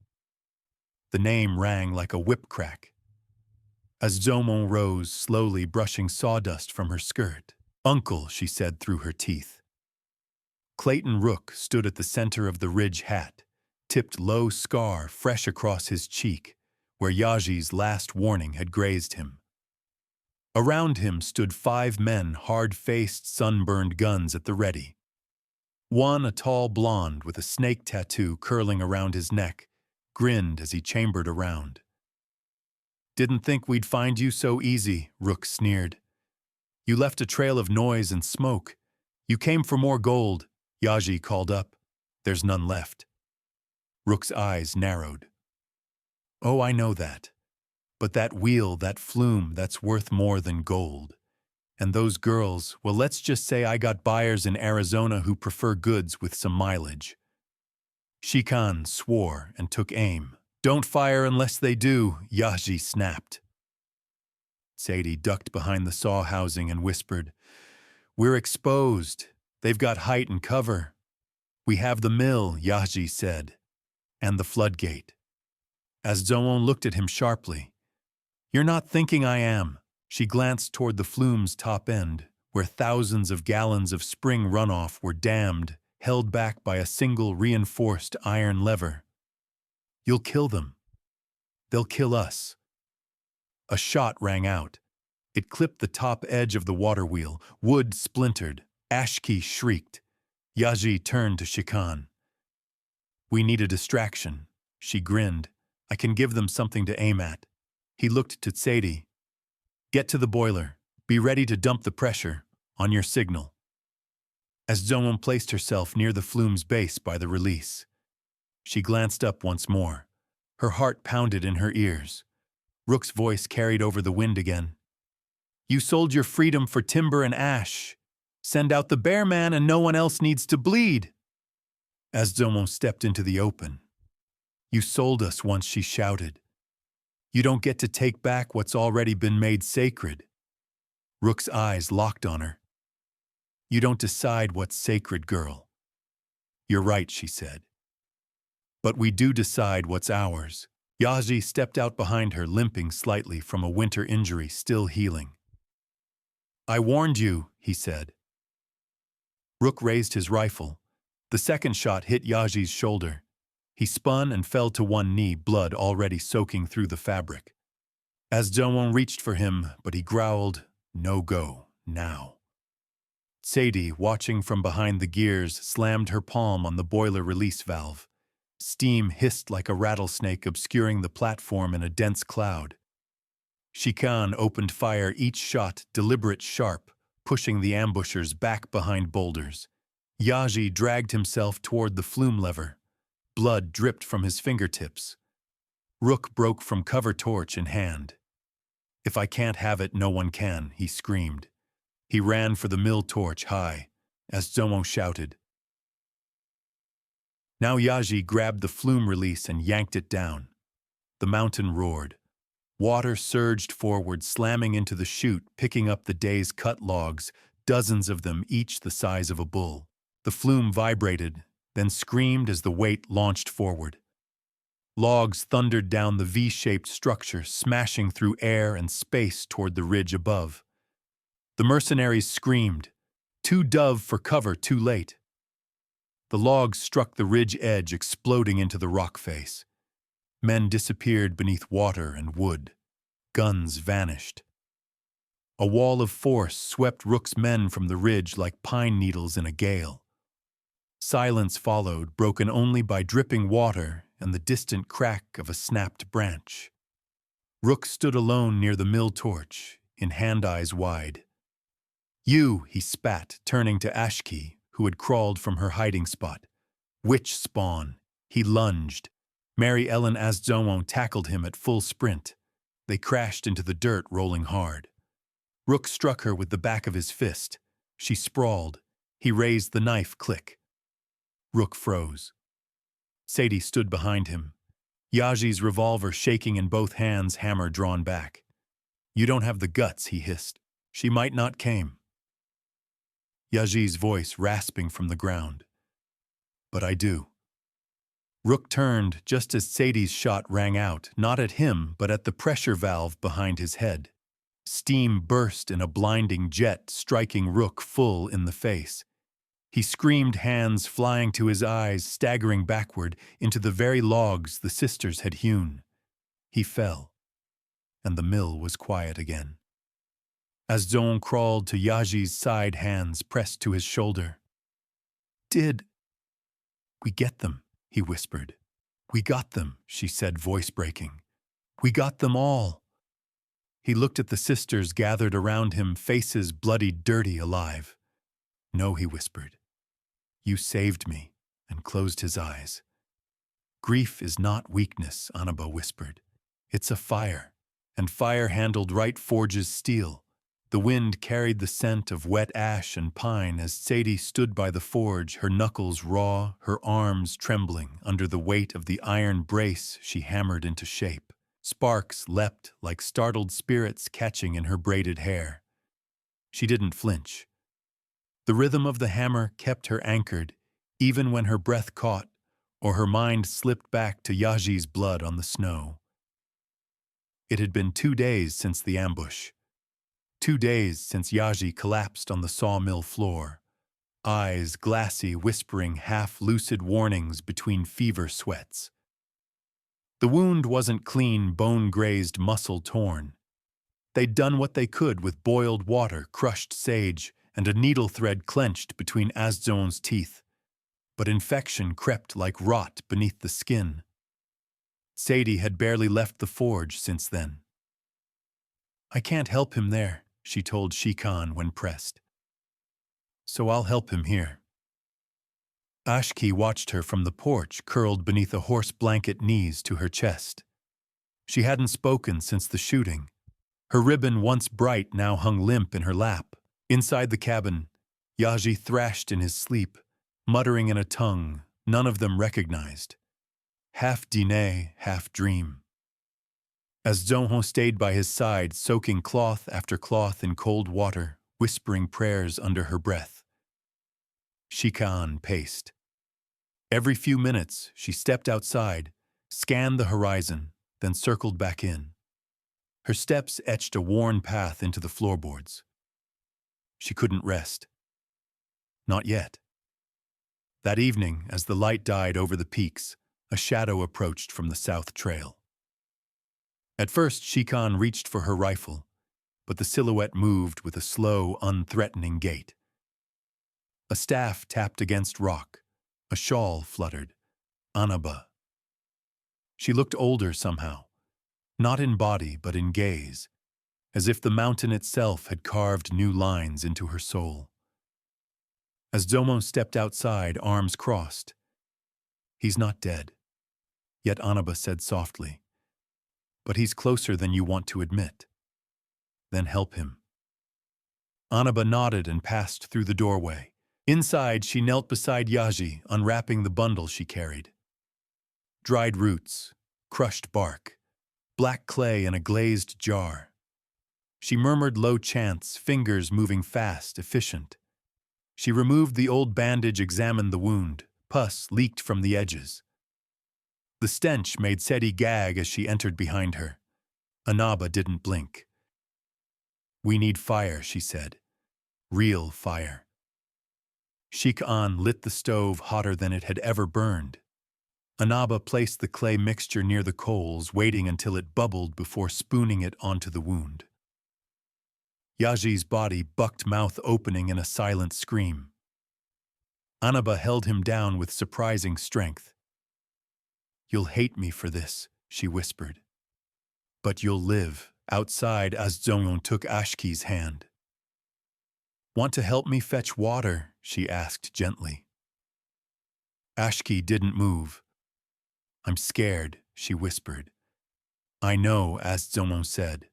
The name rang like a whip crack. Azzomo rose, slowly brushing sawdust from her skirt. "Uncle," she said through her teeth. Clayton Rook stood at the center of the ridge hat, tipped low scar fresh across his cheek, where Yaji's last warning had grazed him. Around him stood 5 men, hard-faced, sunburned, guns at the ready. One, a tall blonde with a snake tattoo curling around his neck, grinned as he chambered around. "Didn't think we'd find you so easy," Rook sneered. "You left a trail of noise and smoke. You came for more gold," Yaji called up. "There's none left." Rook's eyes narrowed. "Oh, I know that. But that wheel, that flume, that's worth more than gold. And those girls, well, let's just say I got buyers in Arizona who prefer goods with some mileage." Shikan swore and took aim. "Don't fire unless they do," Yaji snapped. Sadie ducked behind the saw housing and whispered, "We're exposed. They've got height and cover." "We have the mill," Yaji said, "and the floodgate." Azzomo looked at him sharply. "You're not thinking I am." She glanced toward the flume's top end, where thousands of gallons of spring runoff were dammed, held back by a single reinforced iron lever. "You'll kill them. They'll kill us." A shot rang out. It clipped the top edge of the water wheel. Wood splintered. Ashki shrieked. Yaji turned to Shikan. "We need a distraction." She grinned. "I can give them something to aim at." He looked to Sadie. "Get to the boiler. Be ready to dump the pressure. On your signal." As Zomo placed herself near the flume's base by the release, she glanced up once more. Her heart pounded in her ears. Rook's voice carried over the wind again. "You sold your freedom for timber and ash. Send out the bear man and no one else needs to bleed." As Zomo stepped into the open. "You sold us once," she shouted. "You don't get to take back what's already been made sacred." Rook's eyes locked on her. "You don't decide what's sacred, girl." "You're right," she said. "But we do decide what's ours." Yaji stepped out behind her, limping slightly from a winter injury still healing. "I warned you," he said. Rook raised his rifle. The second shot hit Yaji's shoulder. He spun and fell to one knee, blood already soaking through the fabric. As Jongwon reached for him, but he growled, "No go, now." Sadie, watching from behind the gears, slammed her palm on the boiler release valve. Steam hissed like a rattlesnake, obscuring the platform in a dense cloud. Shikan opened fire, each shot deliberate, sharp, pushing the ambushers back behind boulders. Yaji dragged himself toward the flume lever. Blood dripped from his fingertips. Rook broke from cover torch in hand. "If I can't have it, no one can," he screamed. He ran for the mill torch high, as Zomo shouted. Now Yaji grabbed the flume release and yanked it down. The mountain roared. Water surged forward, slamming into the chute, picking up the day's cut logs, dozens of them, each the size of a bull. The flume vibrated, then screamed as the weight launched forward. Logs thundered down the V-shaped structure, smashing through air and space toward the ridge above. The mercenaries screamed, "Too dove for cover, too late." The logs struck the ridge edge, exploding into the rock face. Men disappeared beneath water and wood. Guns vanished. A wall of force swept Rook's men from the ridge like pine needles in a gale. Silence followed, broken only by dripping water and the distant crack of a snapped branch. Rook stood alone near the mill torch, in hand-eyes wide. "You," he spat, turning to Ashki, who had crawled from her hiding spot. "Witch spawn." He lunged. Mary Ellen Azzomo tackled him at full sprint. They crashed into the dirt, rolling hard. Rook struck her with the back of his fist. She sprawled. He raised the knife, click. Rook froze. Sadie stood behind him. Yaji's revolver shaking in both hands, hammer drawn back. "You don't have the guts," he hissed. "She might not came." Yaji's voice rasping from the ground. "But I do." Rook turned just as Sadie's shot rang out, not at him, but at the pressure valve behind his head. Steam burst in a blinding jet, striking Rook full in the face. He screamed, hands flying to his eyes, staggering backward into the very logs the sisters had hewn. He fell, and the mill was quiet again. As Zon crawled to Yaji's side, hands pressed to his shoulder. "Did we get them?" he whispered. "We got them," she said, voice breaking. "We got them all." He looked at the sisters gathered around him, faces bloody, dirty, alive. "No," he whispered. "You saved me," and closed his eyes. "Grief is not weakness," Anaba whispered. "It's a fire, and fire handled right forges steel." The wind carried the scent of wet ash and pine as Sadie stood by the forge, her knuckles raw, her arms trembling under the weight of the iron brace she hammered into shape. Sparks leapt like startled spirits catching in her braided hair. She didn't flinch. The rhythm of the hammer kept her anchored, even when her breath caught or her mind slipped back to Yaji's blood on the snow. It had been 2 days since the ambush. 2 days since Yaji collapsed on the sawmill floor, eyes glassy, whispering half-lucid warnings between fever sweats. The wound wasn't clean, bone-grazed, muscle torn. They'd done what they could with boiled water, crushed sage, and a needle thread clenched between Azzon's teeth. But infection crept like rot beneath the skin. Sadie had barely left the forge since then. "I can't help him there," she told Shikan when pressed. "So I'll help him here." Ashki watched her from the porch, curled beneath a horse blanket, knees to her chest. She hadn't spoken since the shooting. Her ribbon, once bright, now hung limp in her lap. Inside the cabin, Yaji thrashed in his sleep, muttering in a tongue none of them recognized. Half dine, half dream. As Zonho stayed by his side, soaking cloth after cloth in cold water, whispering prayers under her breath. Shikan paced. Every few minutes, she stepped outside, scanned the horizon, then circled back in. Her steps etched a worn path into the floorboards. She couldn't rest. Not yet. That evening, as the light died over the peaks, a shadow approached from the south trail. At first, Shikan reached for her rifle, but the silhouette moved with a slow, unthreatening gait. A staff tapped against rock. A shawl fluttered. Anaba. She looked older somehow, not in body but in gaze, as if the mountain itself had carved new lines into her soul. As Zomo stepped outside, arms crossed. "He's not dead," yet Anaba said softly. "But he's closer than you want to admit." "Then help him." Anaba nodded and passed through the doorway. Inside, she knelt beside Yaji, unwrapping the bundle she carried. Dried roots, crushed bark, black clay in a glazed jar. She murmured low chants, fingers moving fast, efficient. She removed the old bandage, examined the wound. Pus leaked from the edges. The stench made Seti gag as she entered behind her. Anaba didn't blink. "We need fire," she said. "Real fire." Shik-an lit the stove hotter than it had ever burned. Anaba placed the clay mixture near the coals, waiting until it bubbled before spooning it onto the wound. Yaji's body bucked, mouth opening in a silent scream. Anaba held him down with surprising strength. "You'll hate me for this," she whispered. "But you'll live." Outside, Azongon took Ashki's hand. "Want to help me fetch water?" she asked gently. Ashki didn't move. "I'm scared," she whispered. "I know," Azongon said.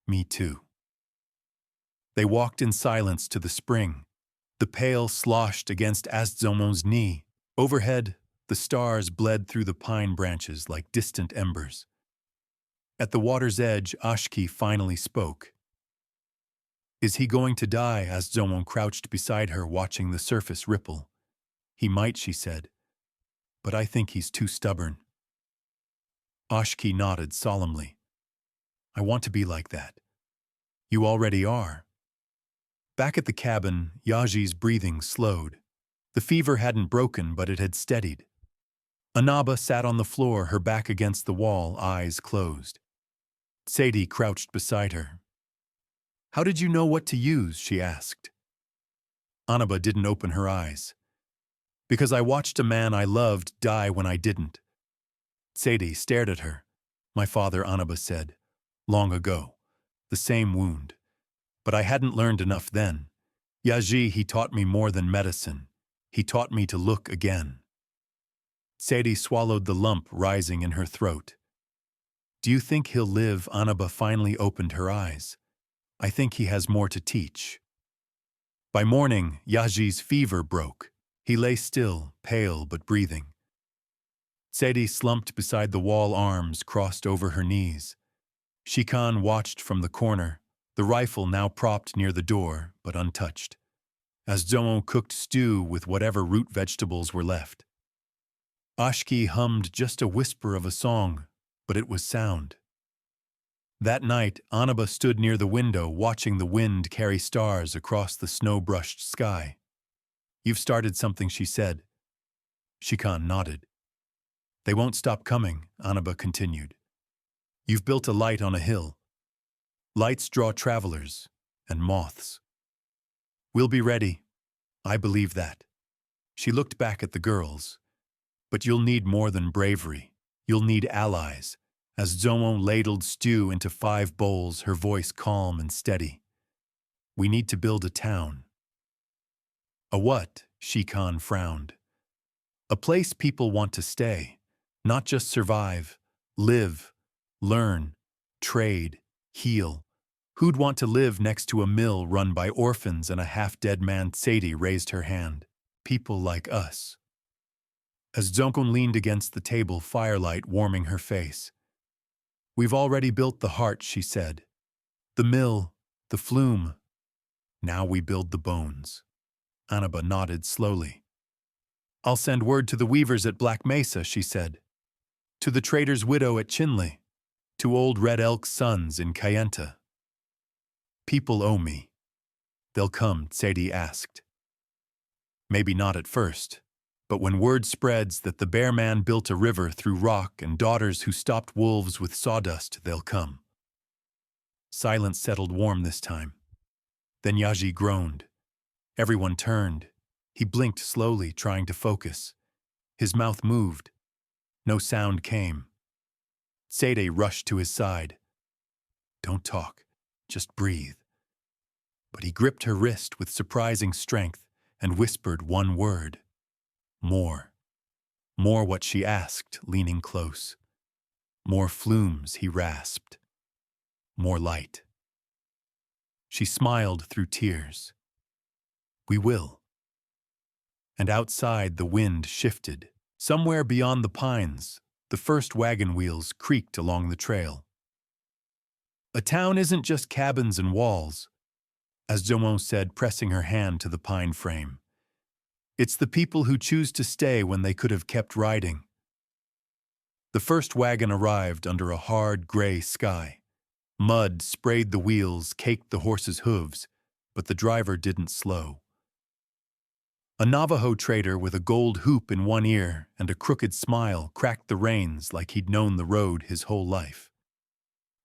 "Me too." They walked in silence to the spring. The pail sloshed against Azongon's knee. Overhead, the stars bled through the pine branches like distant embers. At the water's edge, Ashki finally spoke. "Is he going to die?" Azongon crouched beside her, watching the surface ripple. "He might," she said, "but I think he's too stubborn." Ashki nodded solemnly. "I want to be like that." "You already are." Back at the cabin, Yaji's breathing slowed. The fever hadn't broken, but it had steadied. Anaba sat on the floor, her back against the wall, eyes closed. Sadie crouched beside her. "How did you know what to use?" she asked. Anaba didn't open her eyes. "Because I watched a man I loved die when I didn't." Sadie stared at her. "My father," Anaba said. "Long ago. The same wound. But I hadn't learned enough then. Yaji, he taught me more than medicine. He taught me to look again." Sadie swallowed the lump rising in her throat. "Do you think he'll live?" Anaba finally opened her eyes. "I think he has more to teach." By morning, Yaji's fever broke. He lay still, pale but breathing. Sadie slumped beside the wall, arms crossed over her knees. Shikan watched from the corner, the rifle now propped near the door, but untouched, as Zomo cooked stew with whatever root vegetables were left. Ashki hummed just a whisper of a song, but it was sound. That night, Anaba stood near the window, watching the wind carry stars across the snow-brushed sky. "You've started something," she said. Shikan nodded. "They won't stop coming," Anaba continued. "You've built a light on a hill. Lights draw travelers and moths. We'll be ready. I believe that." She looked back at the girls. "But you'll need more than bravery. You'll need allies." As Zomo ladled stew into 5 bowls, her voice calm and steady. "We need to build a town." "A what?" Shikan frowned. "A place people want to stay. Not just survive. Live. Learn. Trade. Heal. Who'd want to live next to a mill run by orphans and a half-dead man?" Sadie raised her hand. "People like us." As Zonkon leaned against the table, firelight warming her face. "We've already built the heart," she said. "The mill, the flume. Now we build the bones." Anaba nodded slowly. "I'll send word to the weavers at Black Mesa," she said. "To the trader's widow at Chinle. To old Red Elk's sons in Kayenta. People owe me." "They'll come?" Sadie asked. "Maybe not at first. But when word spreads that the bear man built a river through rock and daughters who stopped wolves with sawdust, they'll come." Silence settled warm this time. Then Yaji groaned. Everyone turned. He blinked slowly, trying to focus. His mouth moved. No sound came. Sadie rushed to his side. "Don't talk." just breathe. But he gripped her wrist with surprising strength and whispered one word. More. More what she asked, leaning close. More flumes, he rasped. More light. She smiled through tears. We will. And outside the wind shifted. Somewhere beyond the pines, the first wagon wheels creaked along the trail. A town isn't just cabins and walls, as Zomo said, pressing her hand to the pine frame. It's the people who choose to stay when they could have kept riding. The first wagon arrived under a hard, gray sky. Mud sprayed the wheels, caked the horses' hooves, but the driver didn't slow. A Navajo trader with a gold hoop in one ear and a crooked smile cracked the reins like he'd known the road his whole life.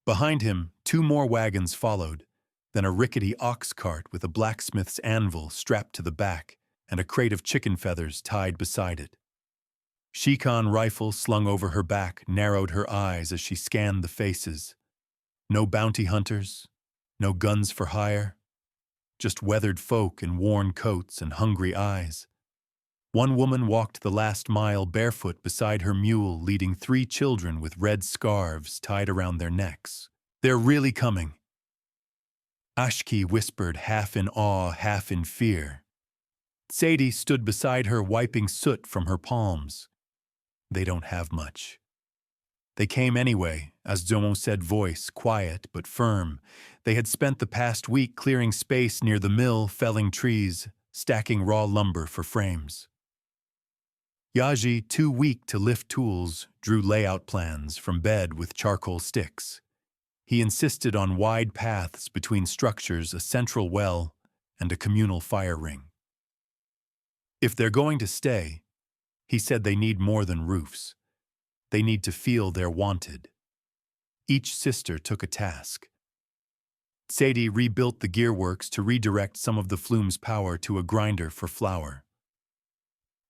Behind him, 2 more wagons followed, then a rickety ox cart with a blacksmith's anvil strapped to the back and a crate of chicken feathers tied beside it. Shikon rifle slung over her back narrowed her eyes as she scanned the faces. No bounty hunters, no guns for hire, just weathered folk in worn coats and hungry eyes. One woman walked the last mile barefoot beside her mule, leading 3 children with red scarves tied around their necks. They're really coming. Ashki whispered, half in awe, half in fear. Sadie stood beside her, wiping soot from her palms. They don't have much. They came anyway, as Zomo said, voice quiet but firm. They had spent the past week clearing space near the mill, felling trees, stacking raw lumber for frames. Yaji, too weak to lift tools, drew layout plans from bed with charcoal sticks. He insisted on wide paths between structures, a central well, and a communal fire ring. If they're going to stay, he said, they need more than roofs. They need to feel they're wanted. Each sister took a task. Sadie rebuilt the gearworks to redirect some of the flume's power to a grinder for flour.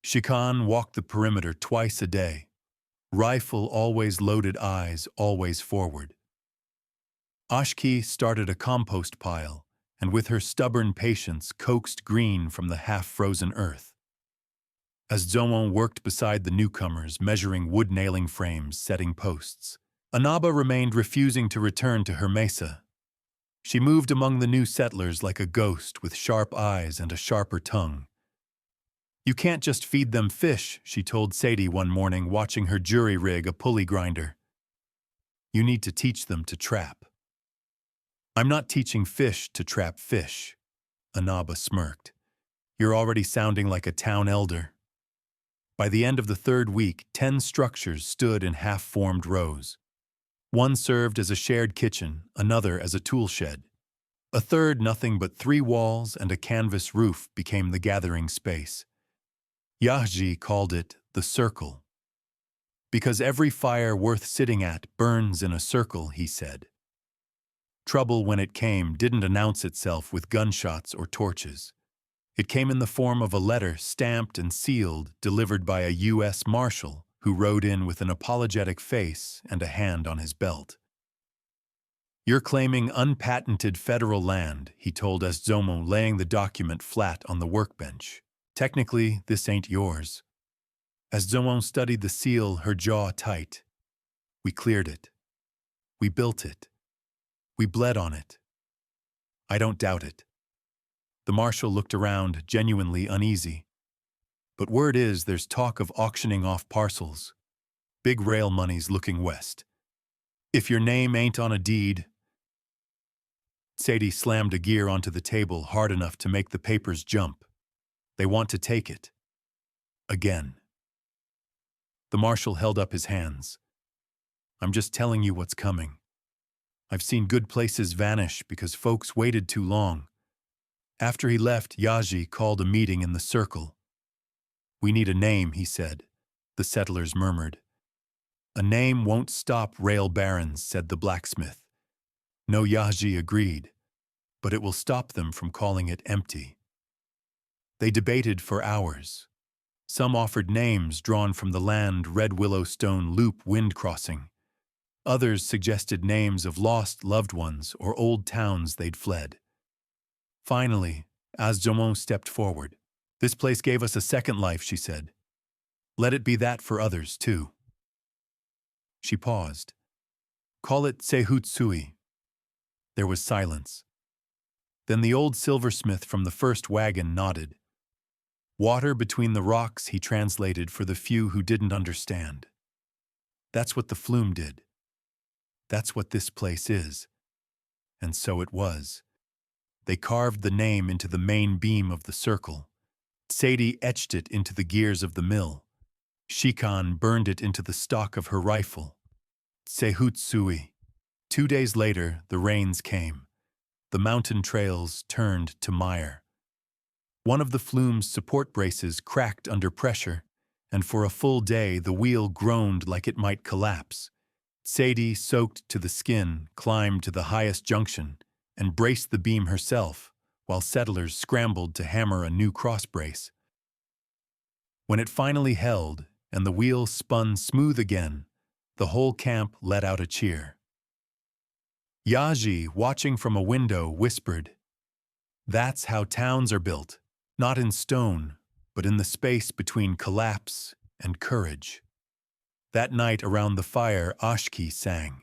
Shikon walked the perimeter twice a day. Rifle always loaded, eyes always forward. Ashki started a compost pile, and with her stubborn patience coaxed green from the half-frozen earth. As Zomo worked beside the newcomers, measuring wood nailing frames, setting posts, Anaba remained, refusing to return to her mesa. She moved among the new settlers like a ghost with sharp eyes and a sharper tongue. You can't just feed them fish, she told Sadie one morning, watching her jury rig a pulley grinder. You need to teach them to trap. I'm not teaching fish to trap fish, Anaba smirked. You're already sounding like a town elder. By the end of the 3rd week, 10 structures stood in half-formed rows. One served as a shared kitchen, another as a tool shed. A third, nothing but 3 walls and a canvas roof, became the gathering space. Yahji called it the circle. Because every fire worth sitting at burns in a circle, he said. Trouble, when it came, didn't announce itself with gunshots or torches. It came in the form of a letter stamped and sealed, delivered by a U.S. Marshal who rode in with an apologetic face and a hand on his belt. You're claiming unpatented federal land, he told us, Zomo, laying the document flat on the workbench. Technically, this ain't yours. As Zomo studied the seal, her jaw tight. We cleared it. We built it. We bled on it. I don't doubt it. The marshal looked around, genuinely uneasy. But word is there's talk of auctioning off parcels. Big rail money's looking west. If your name ain't on a deed... Sadie slammed a gear onto the table hard enough to make the papers jump. They want to take it. Again. The marshal held up his hands. I'm just telling you what's coming. I've seen good places vanish because folks waited too long. After he left, Yaji called a meeting in the circle. We need a name, he said. The settlers murmured. A name won't stop rail barons, said the blacksmith. No, Yaji agreed, but it will stop them from calling it empty. They debated for hours. Some offered names drawn from the land: Red Willow Stone Loop Wind Crossing. Others suggested names of lost loved ones or old towns they'd fled. Finally, Azjomon stepped forward. "This place gave us a second life," she said. "Let it be that for others, too." She paused. "Call it Sehutsui." There was silence. Then the old silversmith from the first wagon nodded. "Water between the rocks," he translated for the few who didn't understand. "That's what the flume did. That's what this place is." And so it was. They carved the name into the main beam of the circle. Sadie etched it into the gears of the mill. Shikan burned it into the stock of her rifle. Sehutsui. 2 days later, the rains came. The mountain trails turned to mire. One of the flume's support braces cracked under pressure, and for a full day the wheel groaned like it might collapse. Sadie, soaked to the skin, climbed to the highest junction and braced the beam herself, while settlers scrambled to hammer a new cross-brace. When it finally held and the wheel spun smooth again, the whole camp let out a cheer. Yaji, watching from a window, whispered, "That's how towns are built, not in stone, but in the space between collapse and courage." That night around the fire, Ashki sang.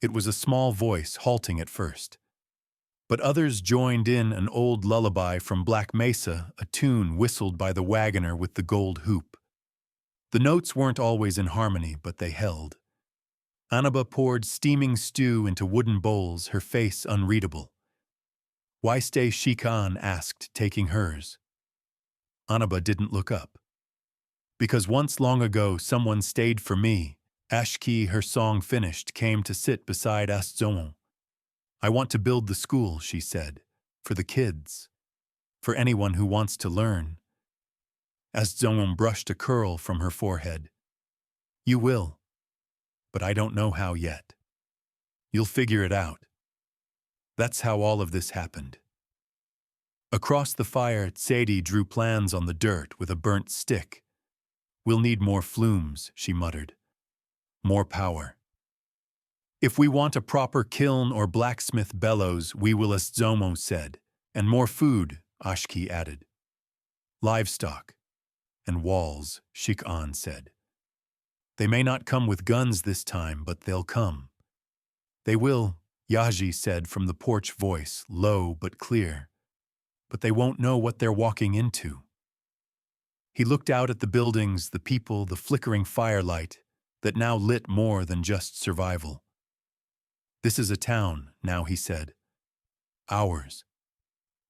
It was a small voice, halting at first. But others joined in an old lullaby from Black Mesa, a tune whistled by the wagoner with the gold hoop. The notes weren't always in harmony, but they held. Anaba poured steaming stew into wooden bowls, her face unreadable. "Why stay?" Shikan asked, taking hers. Anaba didn't look up. "Because once long ago someone stayed for me." Ashki, her song finished, came to sit beside Astzon. "I want to build the school," she said, "for the kids, for anyone who wants to learn." Astzon brushed a curl from her forehead. "You will, but I don't know how yet. You'll figure it out." That's how all of this happened. Across the fire, Sadie drew plans on the dirt with a burnt stick. "We'll need more flumes," she muttered. "More power. If we want a proper kiln or blacksmith bellows, we will," Zomo said. "And more food," Ashki added. "Livestock. And walls," Shik-An said. "They may not come with guns this time, but they'll come." "They will," Yaji said from the porch voice, low but clear. "But they won't know what they're walking into." He looked out at the buildings, the people, the flickering firelight that now lit more than just survival. "This is a town, now," he said. "Ours."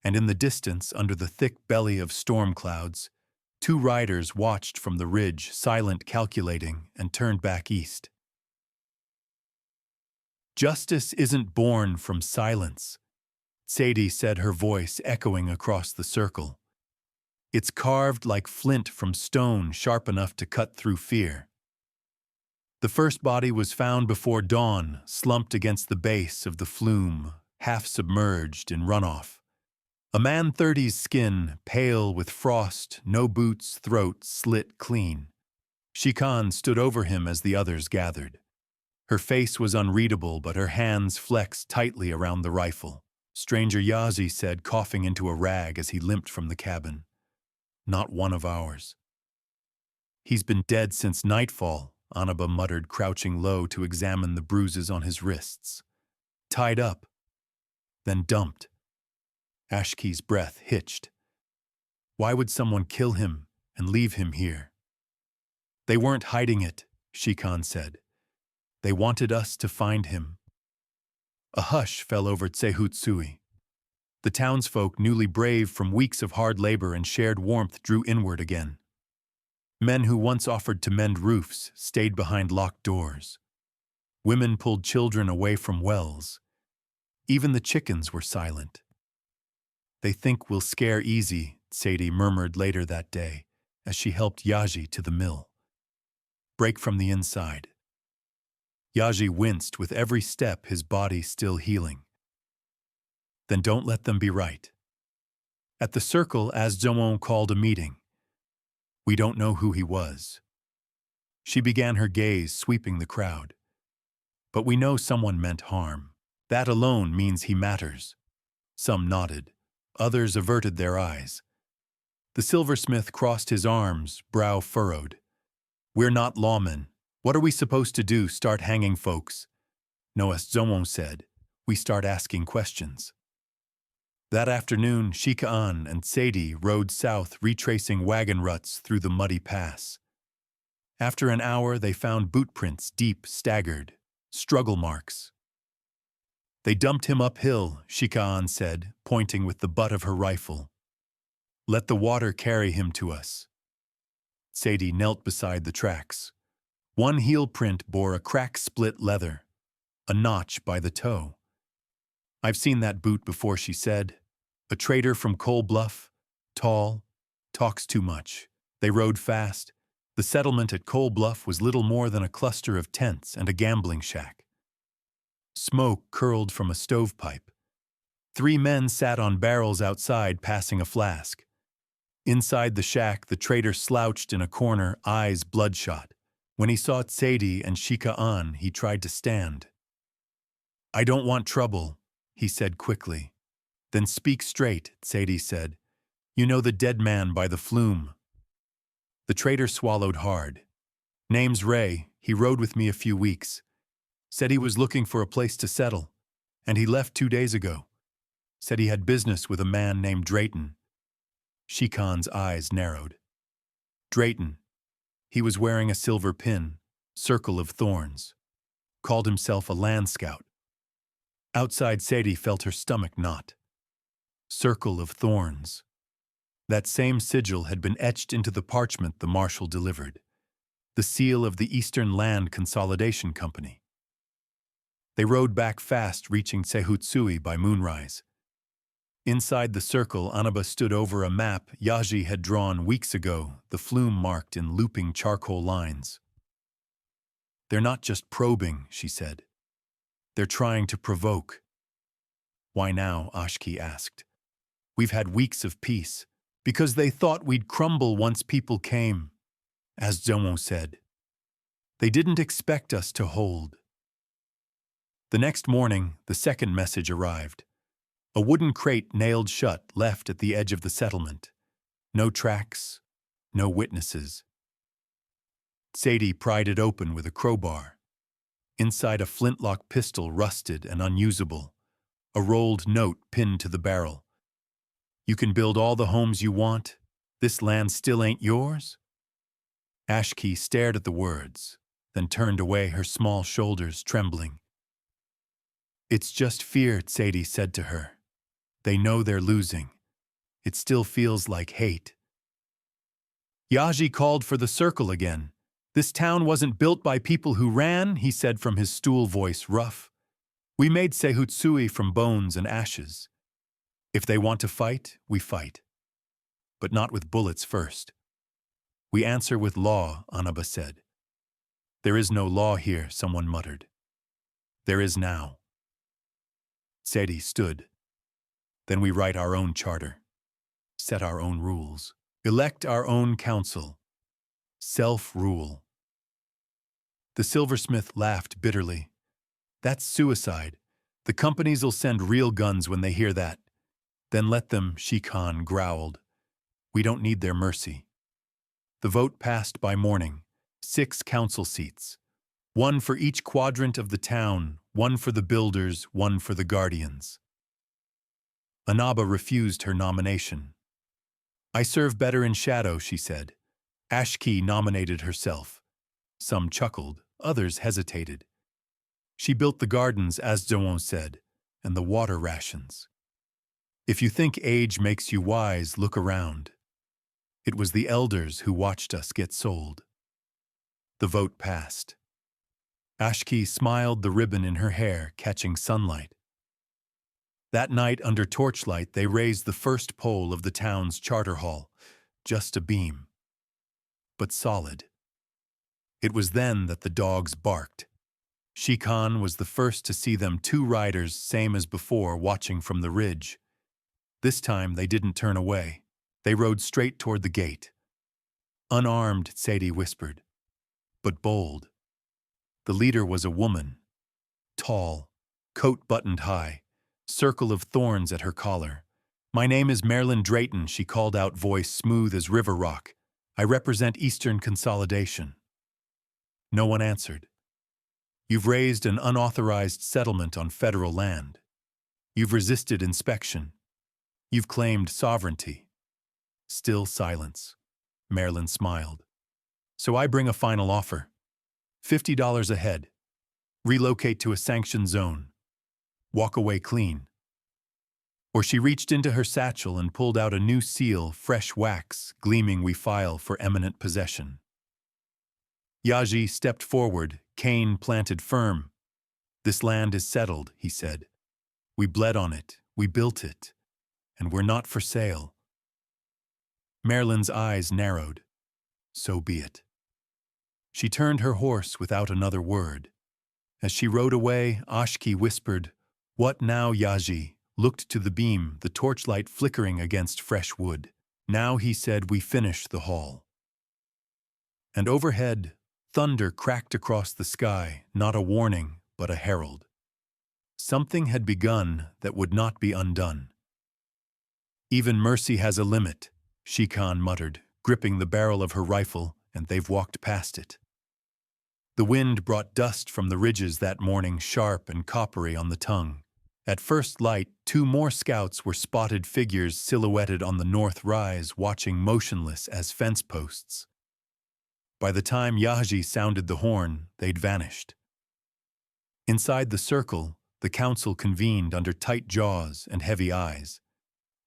And in the distance, under the thick belly of storm clouds, 2 riders watched from the ridge, silent, calculating, and turned back east. "Justice isn't born from silence," Sadie said, her voice echoing across the circle. "It's carved like flint from stone, sharp enough to cut through fear." The first body was found before dawn, slumped against the base of the flume, half submerged in runoff. A man 30's skin, pale with frost, no boots, throat slit clean. Shikan stood over him as the others gathered. Her face was unreadable, but her hands flexed tightly around the rifle. Stranger Yazi said, coughing into a rag as he limped from the cabin. "Not one of ours." "He's been dead since nightfall," Anaba muttered, crouching low to examine the bruises on his wrists. "Tied up, then dumped." Ashki's breath hitched. Why would someone kill him and leave him here? "They weren't hiding it," Shikan said. "They wanted us to find him." A hush fell over Tsehutsui. The townsfolk, newly brave from weeks of hard labor and shared warmth, drew inward again. Men who once offered to mend roofs stayed behind locked doors. Women pulled children away from wells. Even the chickens were silent. "They think we'll scare easy," Sadie murmured later that day as she helped Yaji to the mill. "Break from the inside." Yaji winced with every step, his body still healing. "Then don't let them be right." At the circle, Azjomon called a meeting. "We don't know who he was." She began her gaze, sweeping the crowd. But we know someone meant harm. That alone means he matters. Some nodded. Others averted their eyes. The silversmith crossed his arms, brow furrowed. We're not lawmen. What are we supposed to do, start hanging folks? No, as Zomon said, we start asking questions. That afternoon, Shika-an and Sadie rode south, retracing wagon ruts through the muddy pass. After an hour, they found boot prints, deep, staggered, struggle marks. They dumped him uphill, Shika-an said, pointing with the butt of her rifle. Let the water carry him to us. Sadie knelt beside the tracks. One heel print bore a crack-split leather, a notch by the toe. I've seen that boot before, she said. A trader from Coal Bluff, tall, talks too much. They rode fast. The settlement at Coal Bluff was little more than a cluster of tents and a gambling shack. Smoke curled from a stovepipe. 3 men sat on barrels outside, passing a flask. Inside the shack, the trader slouched in a corner, eyes bloodshot. When he saw Sadie and Shika-an, he tried to stand. I don't want trouble, he said quickly. Then speak straight, Sadie said. You know the dead man by the flume. The trader swallowed hard. Name's Ray. He rode with me a few weeks. Said he was looking for a place to settle, and he left 2 days ago. Said he had business with a man named Drayton. Shikan's eyes narrowed. Drayton. He was wearing a silver pin, circle of thorns. Called himself a land scout. Outside, Sadie felt her stomach knot. Circle of thorns. That same sigil had been etched into the parchment the marshal delivered. The seal of the Eastern Land Consolidation Company. They rode back fast, reaching Sehutsui by moonrise. Inside the circle, Anaba stood over a map Yaji had drawn weeks ago, the flume marked in looping charcoal lines. They're not just probing, she said. They're trying to provoke. Why now? Ashki asked. We've had weeks of peace, because they thought we'd crumble once people came, as Zomo said. They didn't expect us to hold. The next morning, the second message arrived. A wooden crate nailed shut left at the edge of the settlement. No tracks, no witnesses. Sadie pried it open with a crowbar. Inside, a flintlock pistol, rusted and unusable. A rolled note pinned to the barrel. You can build all the homes you want. This land still ain't yours? Ashki stared at the words, then turned away, her small shoulders trembling. It's just fear, Sadie said to her. They know they're losing. It still feels like hate. Yaji called for the circle again. This town wasn't built by people who ran, he said from his stool voice, rough. We made Sehutsui from bones and ashes. If they want to fight, we fight. But not with bullets first. We answer with law, Anaba said. There is no law here, someone muttered. There is now. Sadie stood. Then we write our own charter. Set our own rules. Elect our own council. Self-rule. The silversmith laughed bitterly. That's suicide. The companies'll send real guns when they hear that. Then let them, Shikan growled. We don't need their mercy. The vote passed by morning. 6 council seats. 1 for each quadrant of the town, 1 for the builders, 1 for the guardians. Anaba refused her nomination. I serve better in shadow, she said. Ashki nominated herself. Some chuckled, others hesitated. She built the gardens, as Zowon said, and the water rations. If you think age makes you wise, look around. It was the elders who watched us get sold. The vote passed. Ashki smiled, the ribbon in her hair catching sunlight. That night, under torchlight, they raised the first pole of the town's charter hall, just a beam, but solid. It was then that the dogs barked. Shikan was the first to see them, 2 riders, same as before, watching from the ridge. This time they didn't turn away. They rode straight toward the gate. Unarmed, Sadie whispered, but bold. The leader was a woman, tall, coat buttoned high, circle of thorns at her collar. "My name is Marilyn Drayton," she called out, voice smooth as river rock. "I represent Eastern Consolidation." No one answered. "You've raised an unauthorized settlement on federal land. You've resisted inspection. You've claimed sovereignty." Still silence. Marilyn smiled. "So I bring a final offer. $50 a head. Relocate to a sanctioned zone. Walk away clean." Or she reached into her satchel and pulled out a new seal, fresh wax, gleaming. "We file for eminent possession." Yaji stepped forward, cane planted firm. "This land is settled," he said. "We bled on it, we built it, and we're not for sale." Marilyn's eyes narrowed. So be it. She turned her horse without another word. As she rode away, Ashki whispered, "What now, Yaji?" Looked to the beam, the torchlight flickering against fresh wood. "Now," he said, "we finish the haul." And overhead, thunder cracked across the sky, not a warning, but a herald. Something had begun that would not be undone. "Even mercy has a limit," Shikan muttered, gripping the barrel of her rifle, and they've walked past it. The wind brought dust from the ridges that morning, sharp and coppery on the tongue. At first light, 2 more scouts were spotted figures silhouetted on the north rise, watching motionless as fence posts. By the time Yaji sounded the horn, they'd vanished. Inside the circle, the council convened under tight jaws and heavy eyes.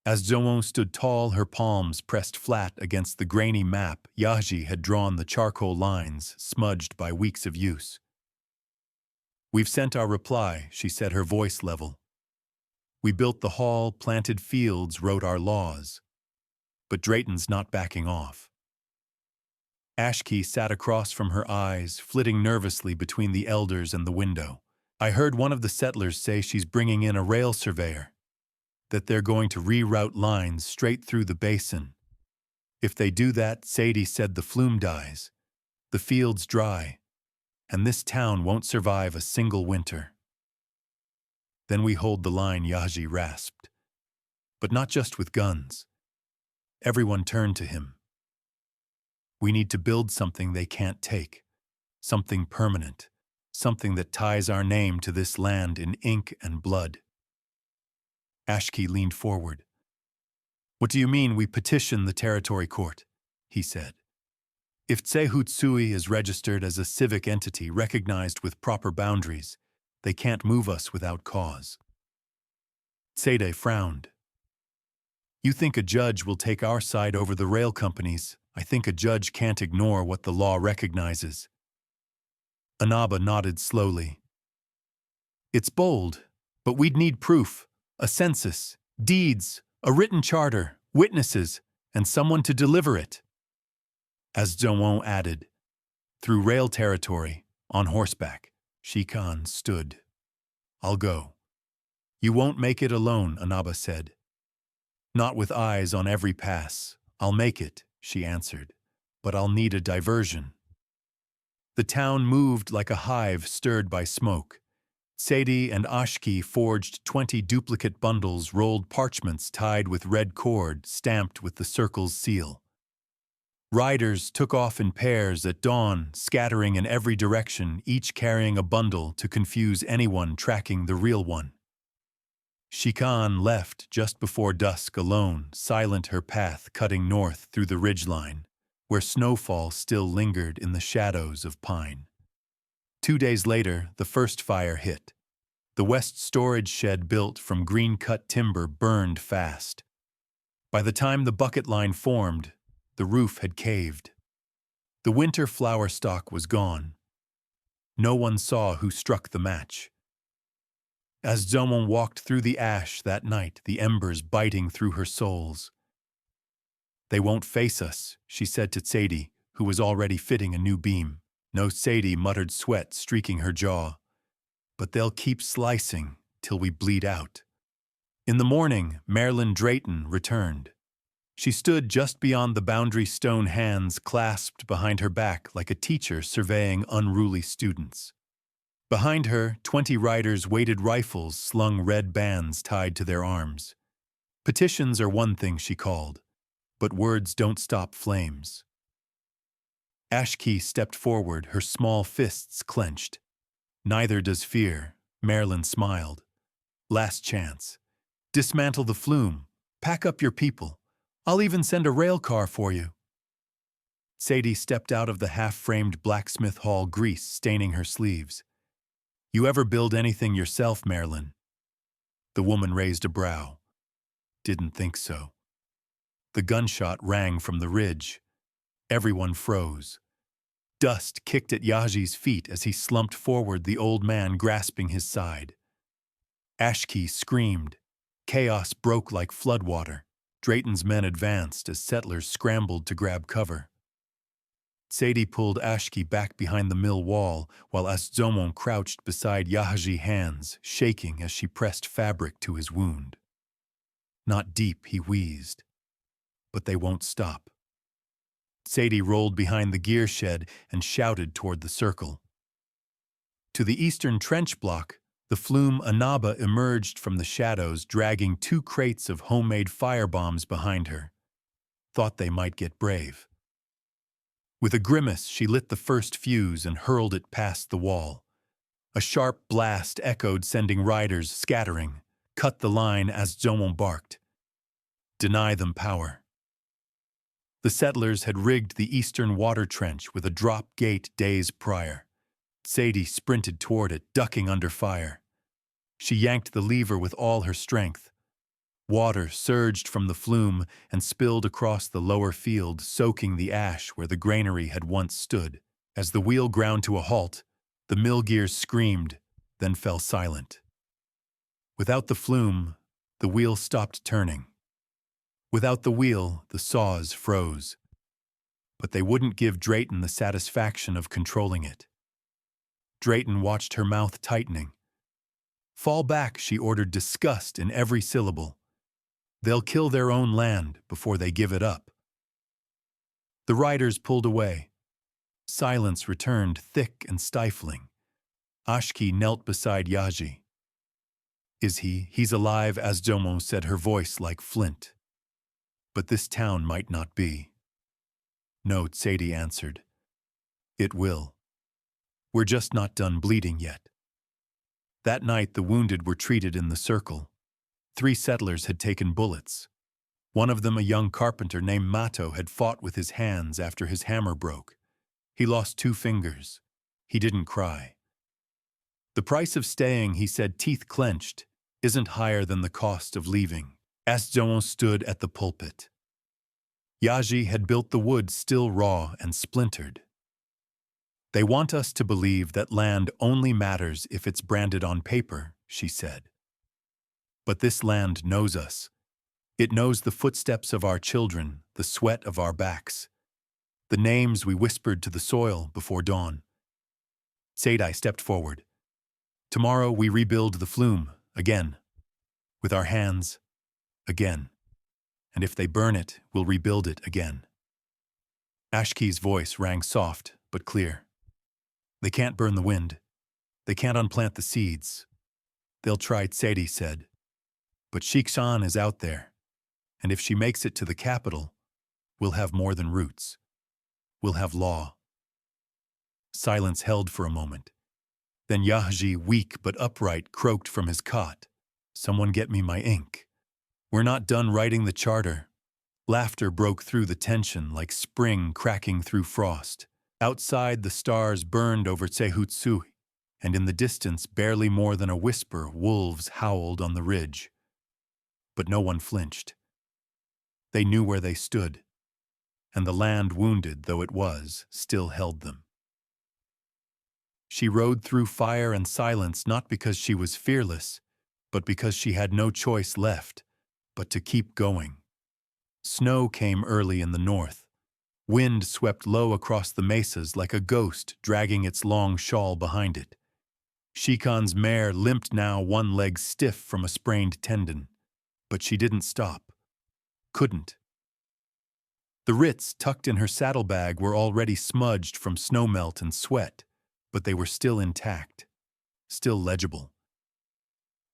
As Zhou stood tall, her palms pressed flat against the grainy map, Yaji had drawn the charcoal lines, smudged by weeks of use. "We've sent our reply," she said, her voice level. "We built the hall, planted fields, wrote our laws. But Drayton's not backing off." Ashki sat across from her eyes, flitting nervously between the elders and the window. "I heard one of the settlers say she's bringing in a rail surveyor, that they're going to reroute lines straight through the basin. If they do that," Sadie said, "the flume dies, the fields dry, and this town won't survive a single winter." "Then we hold the line," Yaji rasped. "But not just with guns." Everyone turned to him. "We need to build something they can't take, something permanent, something that ties our name to this land in ink and blood." Ashki leaned forward. "What do you mean we petition the territory court?" he said. "If Tsehutsui is registered as a civic entity recognized with proper boundaries, they can't move us without cause." Tsede frowned. "You think a judge will take our side over the rail companies? I think a judge can't ignore what the law recognizes." Inaba nodded slowly. "It's bold, but we'd need proof. A census, deeds, a written charter, witnesses, and someone to deliver it." As Zhou added, "Through rail territory, on horseback." Shikan stood. "I'll go." "You won't make it alone," Inaba said. "Not with eyes on every pass. I'll make it," she answered, "but I'll need a diversion." The town moved like a hive stirred by smoke. Sadie and Ashki forged 20 duplicate bundles, rolled parchments tied with red cord, stamped with the circle's seal. Riders took off in pairs at dawn, scattering in every direction, each carrying a bundle to confuse anyone tracking the real one. Shikan left just before dusk alone, silent, her path cutting north through the ridgeline, where snowfall still lingered in the shadows of pine. 2 days later, the first fire hit. The west storage shed built from green-cut timber burned fast. By the time the bucket line formed, the roof had caved. The winter flower stock was gone. No one saw who struck the match. As Zomon walked through the ash that night, the embers biting through her soles. "They won't face us," she said to Sadie, who was already fitting a new beam. "No," Sadie muttered, sweat streaking her jaw. "But they'll keep slicing till we bleed out." In the morning, Marilyn Drayton returned. She stood just beyond the boundary, stone hands clasped behind her back like a teacher surveying unruly students. Behind her, 20 riders weighted rifles slung red bands tied to their arms. Petitions are one thing, she called, but words don't stop flames. Ashkey stepped forward, her small fists clenched. Neither does fear, Marilyn smiled. Last chance. Dismantle the flume. Pack up your people. I'll even send a rail car for you. Sadie stepped out of the half-framed blacksmith hall, grease staining her sleeves. You ever build anything yourself, Marilyn? The woman raised a brow. Didn't think so. The gunshot rang from the ridge. Everyone froze. Dust kicked at Yaji's feet as he slumped forward, the old man grasping his side. Ashkey screamed. Chaos broke like floodwater. Drayton's men advanced as settlers scrambled to grab cover. Sadie pulled Ashkey back behind the mill wall, while Astzomon crouched beside Yaji, hands shaking as she pressed fabric to his wound. Not deep, he wheezed. But they won't stop. Sadie rolled behind the gear shed and shouted toward the circle. To the eastern trench block, the flume Anaba emerged from the shadows, dragging 2 crates of homemade firebombs behind her. Thought they might get brave. With a grimace, she lit the first fuse and hurled it past the wall. A sharp blast echoed, sending riders scattering. Cut the line as Zomon barked. Deny them power. The settlers had rigged the eastern water trench with a drop gate days prior. Sadie sprinted toward it, ducking under fire. She yanked the lever with all her strength. Water surged from the flume and spilled across the lower field, soaking the ash where the granary had once stood. As the wheel ground to a halt, the mill gears screamed, then fell silent. Without the flume, the wheel stopped turning. Without the wheel, the saws froze. But they wouldn't give Drayton the satisfaction of controlling it. Drayton watched her mouth tightening. Fall back, she ordered, disgust in every syllable. They'll kill their own land before they give it up. The riders pulled away. Silence returned, thick and stifling. Ashkey knelt beside Yaji. Is he? He's alive, Astzomon said, her voice like flint. But this town might not be. No, Sadie answered. It will. We're just not done bleeding yet. That night the wounded were treated in the circle. 3 settlers had taken bullets. One of them, a young carpenter named Mato, had fought with his hands after his hammer broke. He lost 2 fingers. He didn't cry. The price of staying, he said, teeth clenched, isn't higher than the cost of leaving. Astzomon stood at the pulpit. Yaji had built the wood still raw and splintered. They want us to believe that land only matters if it's branded on paper, she said. But this land knows us. It knows the footsteps of our children, the sweat of our backs, the names we whispered to the soil before dawn. Sadie stepped forward. Tomorrow we rebuild the flume, again. With our hands, again. And if they burn it, we'll rebuild it again. Ashkey's voice rang soft but clear. They can't burn the wind. They can't unplant the seeds. They'll try, Sadie said. But Shikshan is out there. And if she makes it to the capital, we'll have more than roots. We'll have law. Silence held for a moment. Then Yaji, weak but upright, croaked from his cot. Someone get me my ink. We're not done writing the charter. Laughter broke through the tension like spring cracking through frost. Outside, the stars burned over Tsehutsui, and in the distance, barely more than a whisper, wolves howled on the ridge. But no one flinched. They knew where they stood, and the land, wounded though it was, still held them. She rode through fire and silence not because she was fearless, but because she had no choice left but to keep going. Snow came early in the north. Wind swept low across the mesas like a ghost dragging its long shawl behind it. Shikan's mare limped now, one leg stiff from a sprained tendon. But she didn't stop. Couldn't. The writs tucked in her saddlebag were already smudged from snowmelt and sweat, but they were still intact. still legible.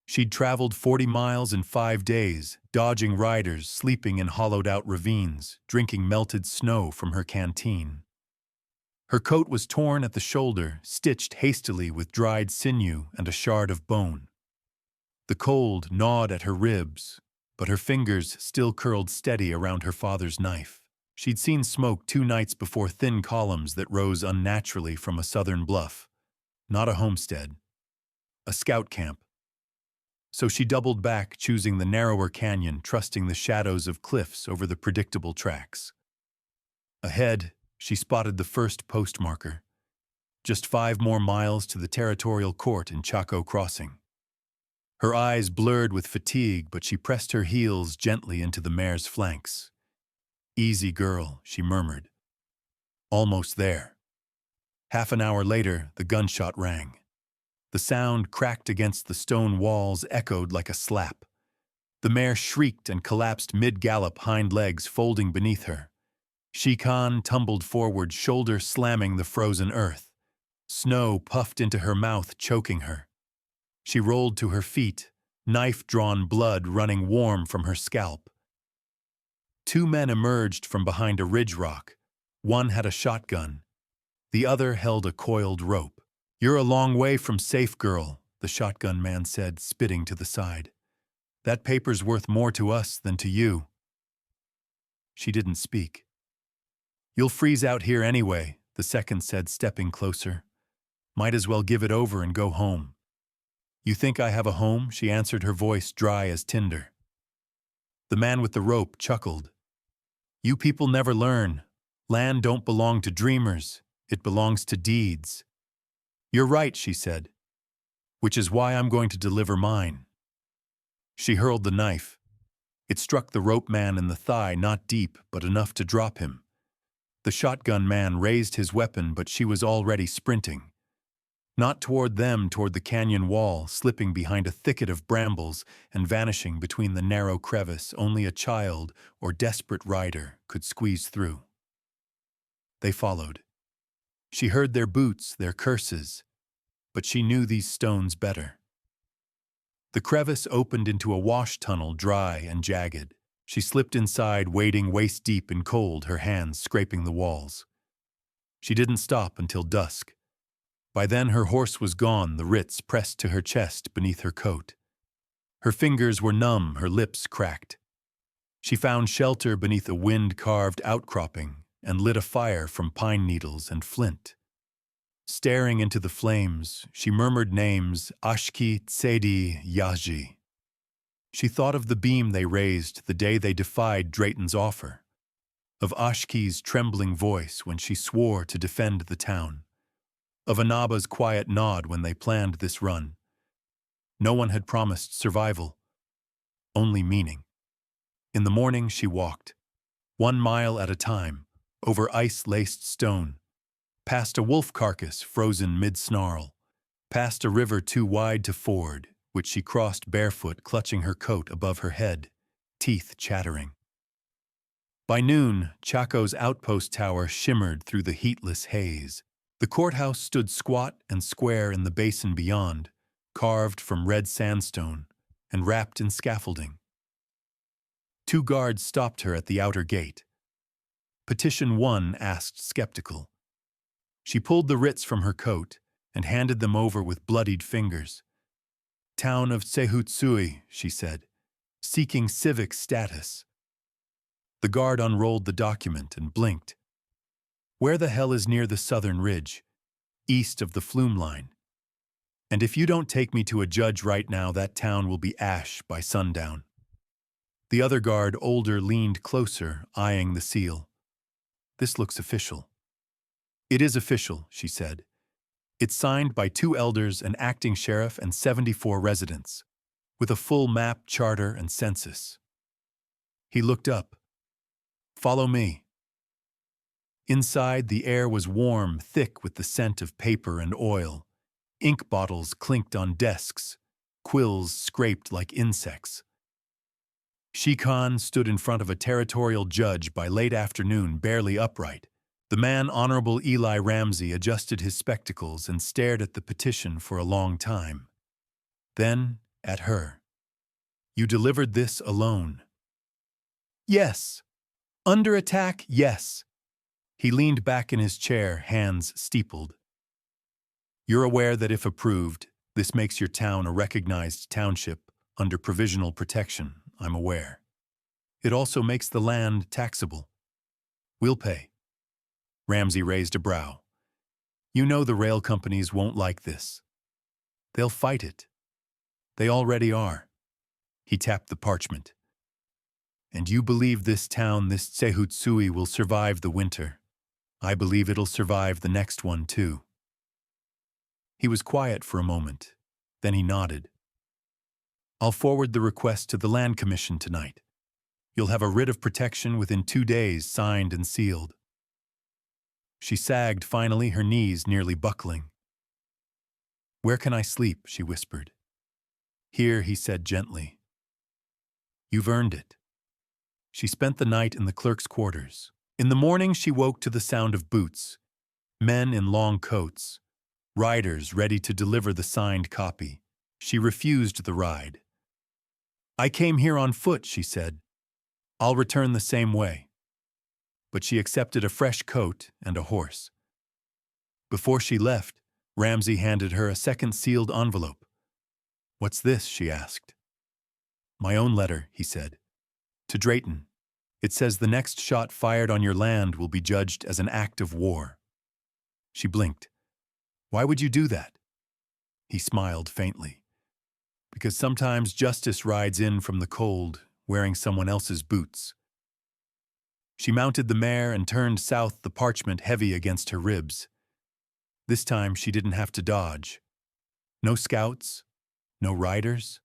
She'd traveled 40 miles in 5 days, dodging riders, sleeping in hollowed-out ravines, drinking melted snow from her canteen. Her coat was torn at the shoulder, stitched hastily with dried sinew and a shard of bone. The cold gnawed at her ribs, but her fingers still curled steady around her father's knife. She'd seen smoke 2 nights before, thin columns that rose unnaturally from a southern bluff. Not a homestead. A scout camp. So she doubled back, choosing the narrower canyon, trusting the shadows of cliffs over the predictable tracks. Ahead, she spotted the first postmarker. Just 5 more miles to the territorial court in Chaco Crossing. Her eyes blurred with fatigue, but she pressed her heels gently into the mare's flanks. "Easy, girl," she murmured. Almost there. Half an hour later, the gunshot rang. The sound cracked against the stone walls, echoed like a slap. The mare shrieked and collapsed mid-gallop, hind legs folding beneath her. Shikan tumbled forward, shoulder slamming the frozen earth. Snow puffed into her mouth, choking her. She rolled to her feet, knife-drawn blood running warm from her scalp. 2 men emerged from behind a ridge rock. One had a shotgun. The other held a coiled rope. "You're a long way from safe, girl," the shotgun man said, spitting to the side. "That paper's worth more to us than to you." She didn't speak. "You'll freeze out here anyway," the second said, stepping closer. "Might as well give it over and go home." "You think I have a home?" she answered, her voice dry as tinder. The man with the rope chuckled. "You people never learn. Land don't belong to dreamers. It belongs to deeds." "You're right," she said. "Which is why I'm going to deliver mine." She hurled the knife. It struck the rope man in the thigh, not deep, but enough to drop him. The shotgun man raised his weapon, but she was already sprinting. Not toward them, toward the canyon wall, slipping behind a thicket of brambles and vanishing between the narrow crevice only a child or desperate rider could squeeze through. They followed. She heard their boots, their curses, but she knew these stones better. The crevice opened into a wash tunnel, dry and jagged. She slipped inside, wading waist-deep in cold, her hands scraping the walls. She didn't stop until dusk. By then her horse was gone, the rits pressed to her chest beneath her coat. Her fingers were numb, her lips cracked. She found shelter beneath a wind-carved outcropping and lit a fire from pine needles and flint. Staring into the flames, she murmured names: Ashki, Tsedi, Yaji. She thought of the beam they raised the day they defied Drayton's offer, of Ashki's trembling voice when she swore to defend the town, of Anaba's quiet nod when they planned this run. No one had promised survival, only meaning. In the morning she walked, 1 mile at a time, over ice-laced stone, past a wolf carcass frozen mid-snarl, past a river too wide to ford, which she crossed barefoot, clutching her coat above her head, teeth chattering. By noon, Chaco's outpost tower shimmered through the heatless haze. The courthouse stood squat and square in the basin beyond, carved from red sandstone and wrapped in scaffolding. 2 guards stopped her at the outer gate. Petition 1 asked, skeptical. She pulled the writs from her coat and handed them over with bloodied fingers. "Town of Sehutsui," she said, "seeking civic status." The guard unrolled the document and blinked. "Where the hell is near the southern ridge, east of the flume line? And if you don't take me to a judge right now, that town will be ash by sundown." The other guard, older, leaned closer, eyeing the seal. "This looks official." "It is official," she said. "It's signed by 2 elders, an acting sheriff, and 74 residents, with a full map, charter, and census." He looked up. "Follow me." Inside, the air was warm, thick with the scent of paper and oil. Ink bottles clinked on desks. Quills scraped like insects. Shikan stood in front of a territorial judge by late afternoon, barely upright, The man, Honorable Eli Ramsey, adjusted his spectacles and stared at the petition for a long time. Then, at her. You delivered this alone? Yes. Under attack, yes. He leaned back in his chair, hands steepled. You're aware that if approved, this makes your town a recognized township under provisional protection, I'm aware. It also makes the land taxable. We'll pay. Ramsey raised a brow. You know the rail companies won't like this. They'll fight it. They already are. He tapped the parchment. And you believe this town, this Tsehutsui, will survive the winter. I believe it'll survive the next one, too. He was quiet for a moment. Then he nodded. I'll forward the request to the Land Commission tonight. You'll have a writ of protection within 2 days, signed and sealed. She sagged finally, her knees nearly buckling. Where can I sleep? She whispered. Here, he said gently. You've earned it. She spent the night in the clerk's quarters. In the morning, she woke to the sound of boots, men in long coats, riders ready to deliver the signed copy. She refused the ride. I came here on foot, she said. I'll return the same way. But she accepted a fresh coat and a horse. Before she left, Ramsey handed her a second sealed envelope. What's this? She asked. My own letter, he said. To Drayton. It says the next shot fired on your land will be judged as an act of war. She blinked. Why would you do that? He smiled faintly. Because sometimes justice rides in from the cold, wearing someone else's boots. She mounted the mare and turned south, the parchment heavy against her ribs. This time she didn't have to dodge. No scouts, no riders,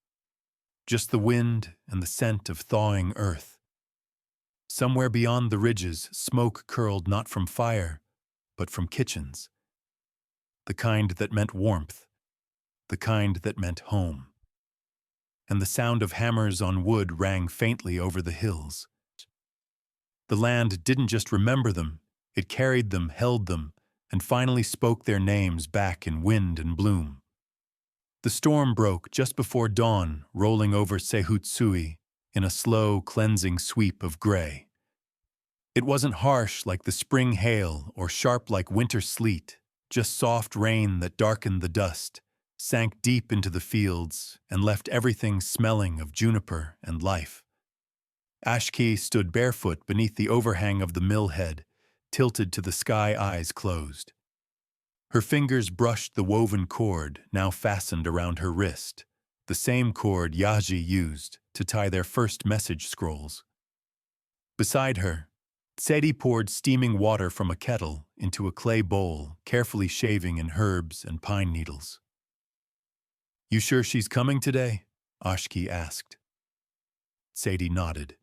just the wind and the scent of thawing earth. Somewhere beyond the ridges, smoke curled not from fire, but from kitchens. The kind that meant warmth, the kind that meant home. And the sound of hammers on wood rang faintly over the hills. The land didn't just remember them, it carried them, held them, and finally spoke their names back in wind and bloom. The storm broke just before dawn, rolling over Tsehutsui in a slow, cleansing sweep of gray. It wasn't harsh like the spring hail or sharp like winter sleet, just soft rain that darkened the dust, sank deep into the fields, and left everything smelling of juniper and life. Ashki stood barefoot beneath the overhang of the mill head, tilted to the sky, eyes closed. Her fingers brushed the woven cord now fastened around her wrist, the same cord Yaji used to tie their first message scrolls. Beside her, Tsedi poured steaming water from a kettle into a clay bowl, carefully shaving in herbs and pine needles. You sure she's coming today? Ashki asked. Tsedi nodded.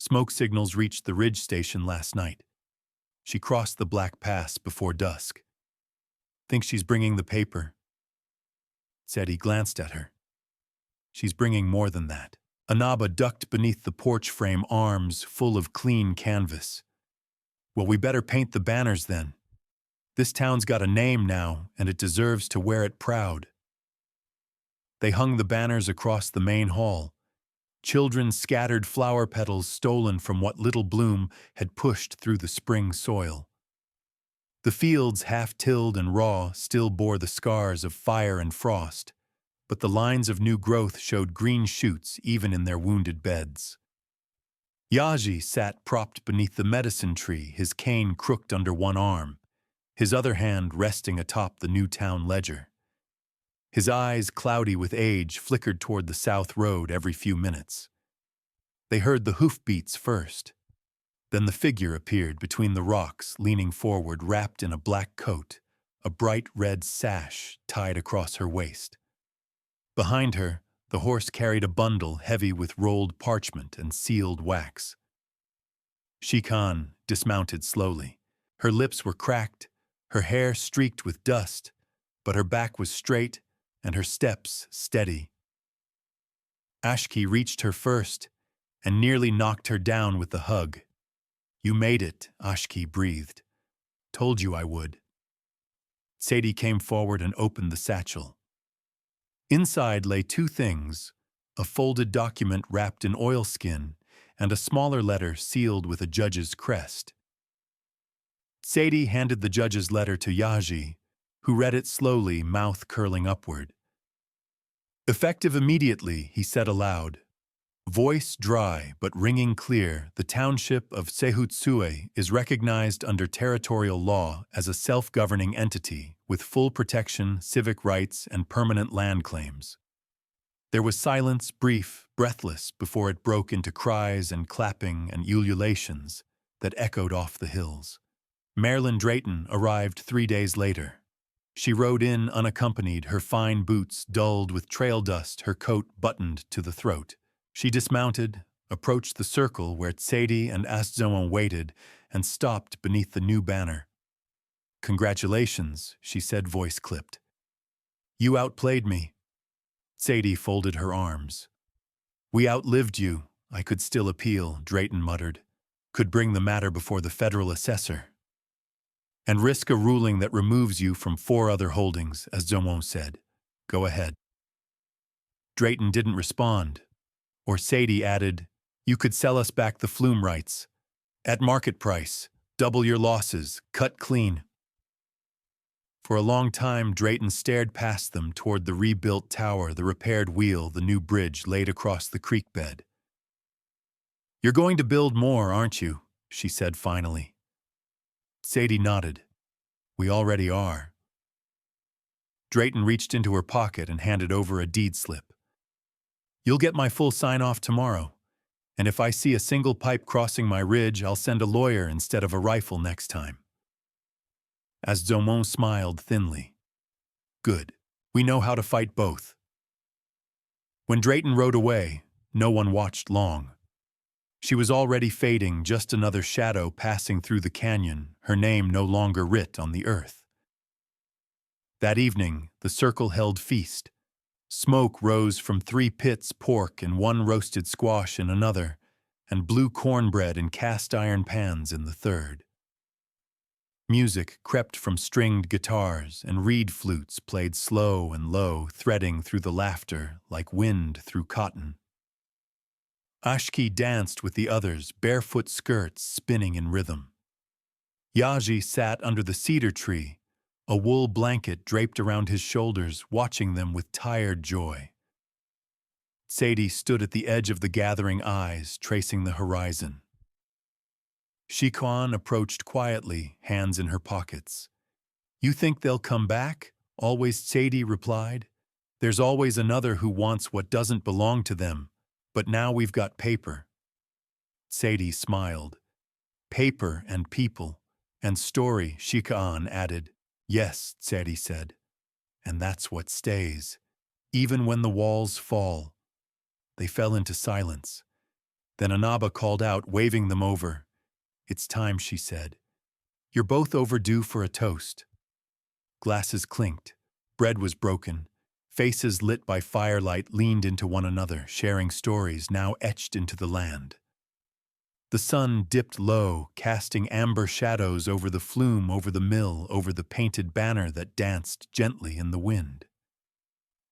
Smoke signals reached the ridge station last night. She crossed the Black Pass before dusk. Think she's bringing the paper? Tsedi glanced at her. She's bringing more than that. Anaba ducked beneath the porch frame, arms full of clean canvas. Well, we better paint the banners then. This town's got a name now, and it deserves to wear it proud. They hung the banners across the main hall. Children scattered flower petals stolen from what little bloom had pushed through the spring soil. The fields, half-tilled and raw, still bore the scars of fire and frost, but the lines of new growth showed green shoots even in their wounded beds. Yaji sat propped beneath the medicine tree, his cane crooked under one arm, his other hand resting atop the new town ledger. His eyes, cloudy with age, flickered toward the south road every few minutes. They heard the hoofbeats first. Then the figure appeared between the rocks, leaning forward, wrapped in a black coat, a bright red sash tied across her waist. Behind her, the horse carried a bundle heavy with rolled parchment and sealed wax. Shikan dismounted slowly. Her lips were cracked, her hair streaked with dust, but her back was straight and her steps steady. Ashki reached her first and nearly knocked her down with the hug. You made it, Ashki breathed. Told you I would. Sadie came forward and opened the satchel. Inside lay two things, a folded document wrapped in oilskin and a smaller letter sealed with a judge's crest. Sadie handed the judge's letter to Yaji, who read it slowly, mouth curling upward. Effective immediately, he said aloud. Voice dry but ringing clear, the township of Sehutsue is recognized under territorial law as a self-governing entity with full protection, civic rights, and permanent land claims. There was silence, brief, breathless, before it broke into cries and clapping and ululations that echoed off the hills. Marilyn Drayton arrived 3 days later. She rode in unaccompanied, her fine boots dulled with trail dust, her coat buttoned to the throat. She dismounted, approached the circle where Sadie and Aszoan waited, and stopped beneath the new banner. Congratulations, she said, voice clipped. You outplayed me. Sadie folded her arms. We outlived you, I could still appeal, Drayton muttered. Could bring the matter before the federal assessor. And risk a ruling that removes you from 4 other holdings, as Zomo said. Go ahead. Drayton didn't respond. Or Sadie added, you could sell us back the flume rights. At market price, double your losses, cut clean. For a long time, Drayton stared past them toward the rebuilt tower, the repaired wheel, the new bridge laid across the creek bed. You're going to build more, aren't you? She said finally. Sadie nodded. We already are. Drayton reached into her pocket and handed over a deed slip. You'll get my full sign-off tomorrow, and if I see a single pipe crossing my ridge, I'll send a lawyer instead of a rifle next time. As Zomon smiled thinly. Good. We know how to fight both. When Drayton rode away, no one watched long. She was already fading, just another shadow passing through the canyon, her name no longer writ on the earth. That evening, the circle held feast. Smoke rose from 3 pits, pork and 1 roasted squash in another, and blue cornbread in cast-iron pans in the third. Music crept from stringed guitars, and reed flutes played slow and low, threading through the laughter like wind through cotton. Ashki danced with the others, barefoot skirts spinning in rhythm. Yaji sat under the cedar tree, a wool blanket draped around his shoulders, watching them with tired joy. Sadie stood at the edge of the gathering eyes, tracing the horizon. Shikwan approached quietly, hands in her pockets. You think they'll come back? Always, Sadie replied. There's always another who wants what doesn't belong to them, but now we've got paper. Sadie smiled. Paper and people, and story, Shikwan added. Yes, Sadie said, and that's what stays, even when the walls fall. They fell into silence. Then Anaba called out, waving them over. It's time, she said. You're both overdue for a toast. Glasses clinked. Bread was broken. Faces lit by firelight leaned into one another, sharing stories now etched into the land. The sun dipped low, casting amber shadows over the flume, over the mill, over the painted banner that danced gently in the wind.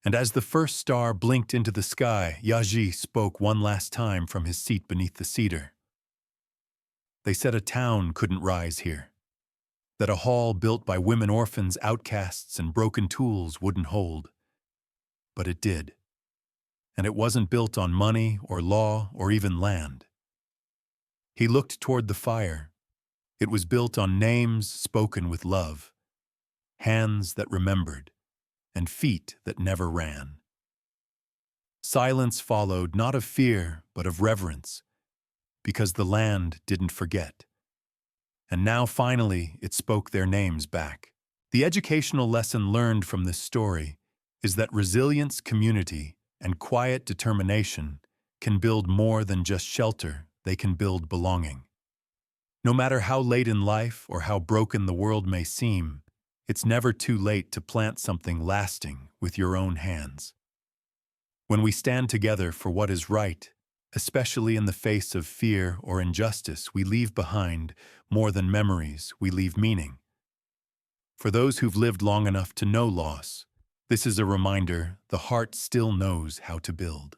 And as the first star blinked into the sky, Yaji spoke one last time from his seat beneath the cedar. They said a town couldn't rise here, that a hall built by women orphans, outcasts, and broken tools wouldn't hold. But it did. And it wasn't built on money or law or even land. He looked toward the fire. It was built on names spoken with love, hands that remembered, and feet that never ran. Silence followed, not of fear, but of reverence, because the land didn't forget. And now, finally, it spoke their names back. The educational lesson learned from this story is that resilience, community, and quiet determination can build more than just shelter. They can build belonging. No matter how late in life or how broken the world may seem, it's never too late to plant something lasting with your own hands. When we stand together for what is right, especially in the face of fear or injustice, we leave behind more than memories, we leave meaning. For those who've lived long enough to know loss, this is a reminder the heart still knows how to build.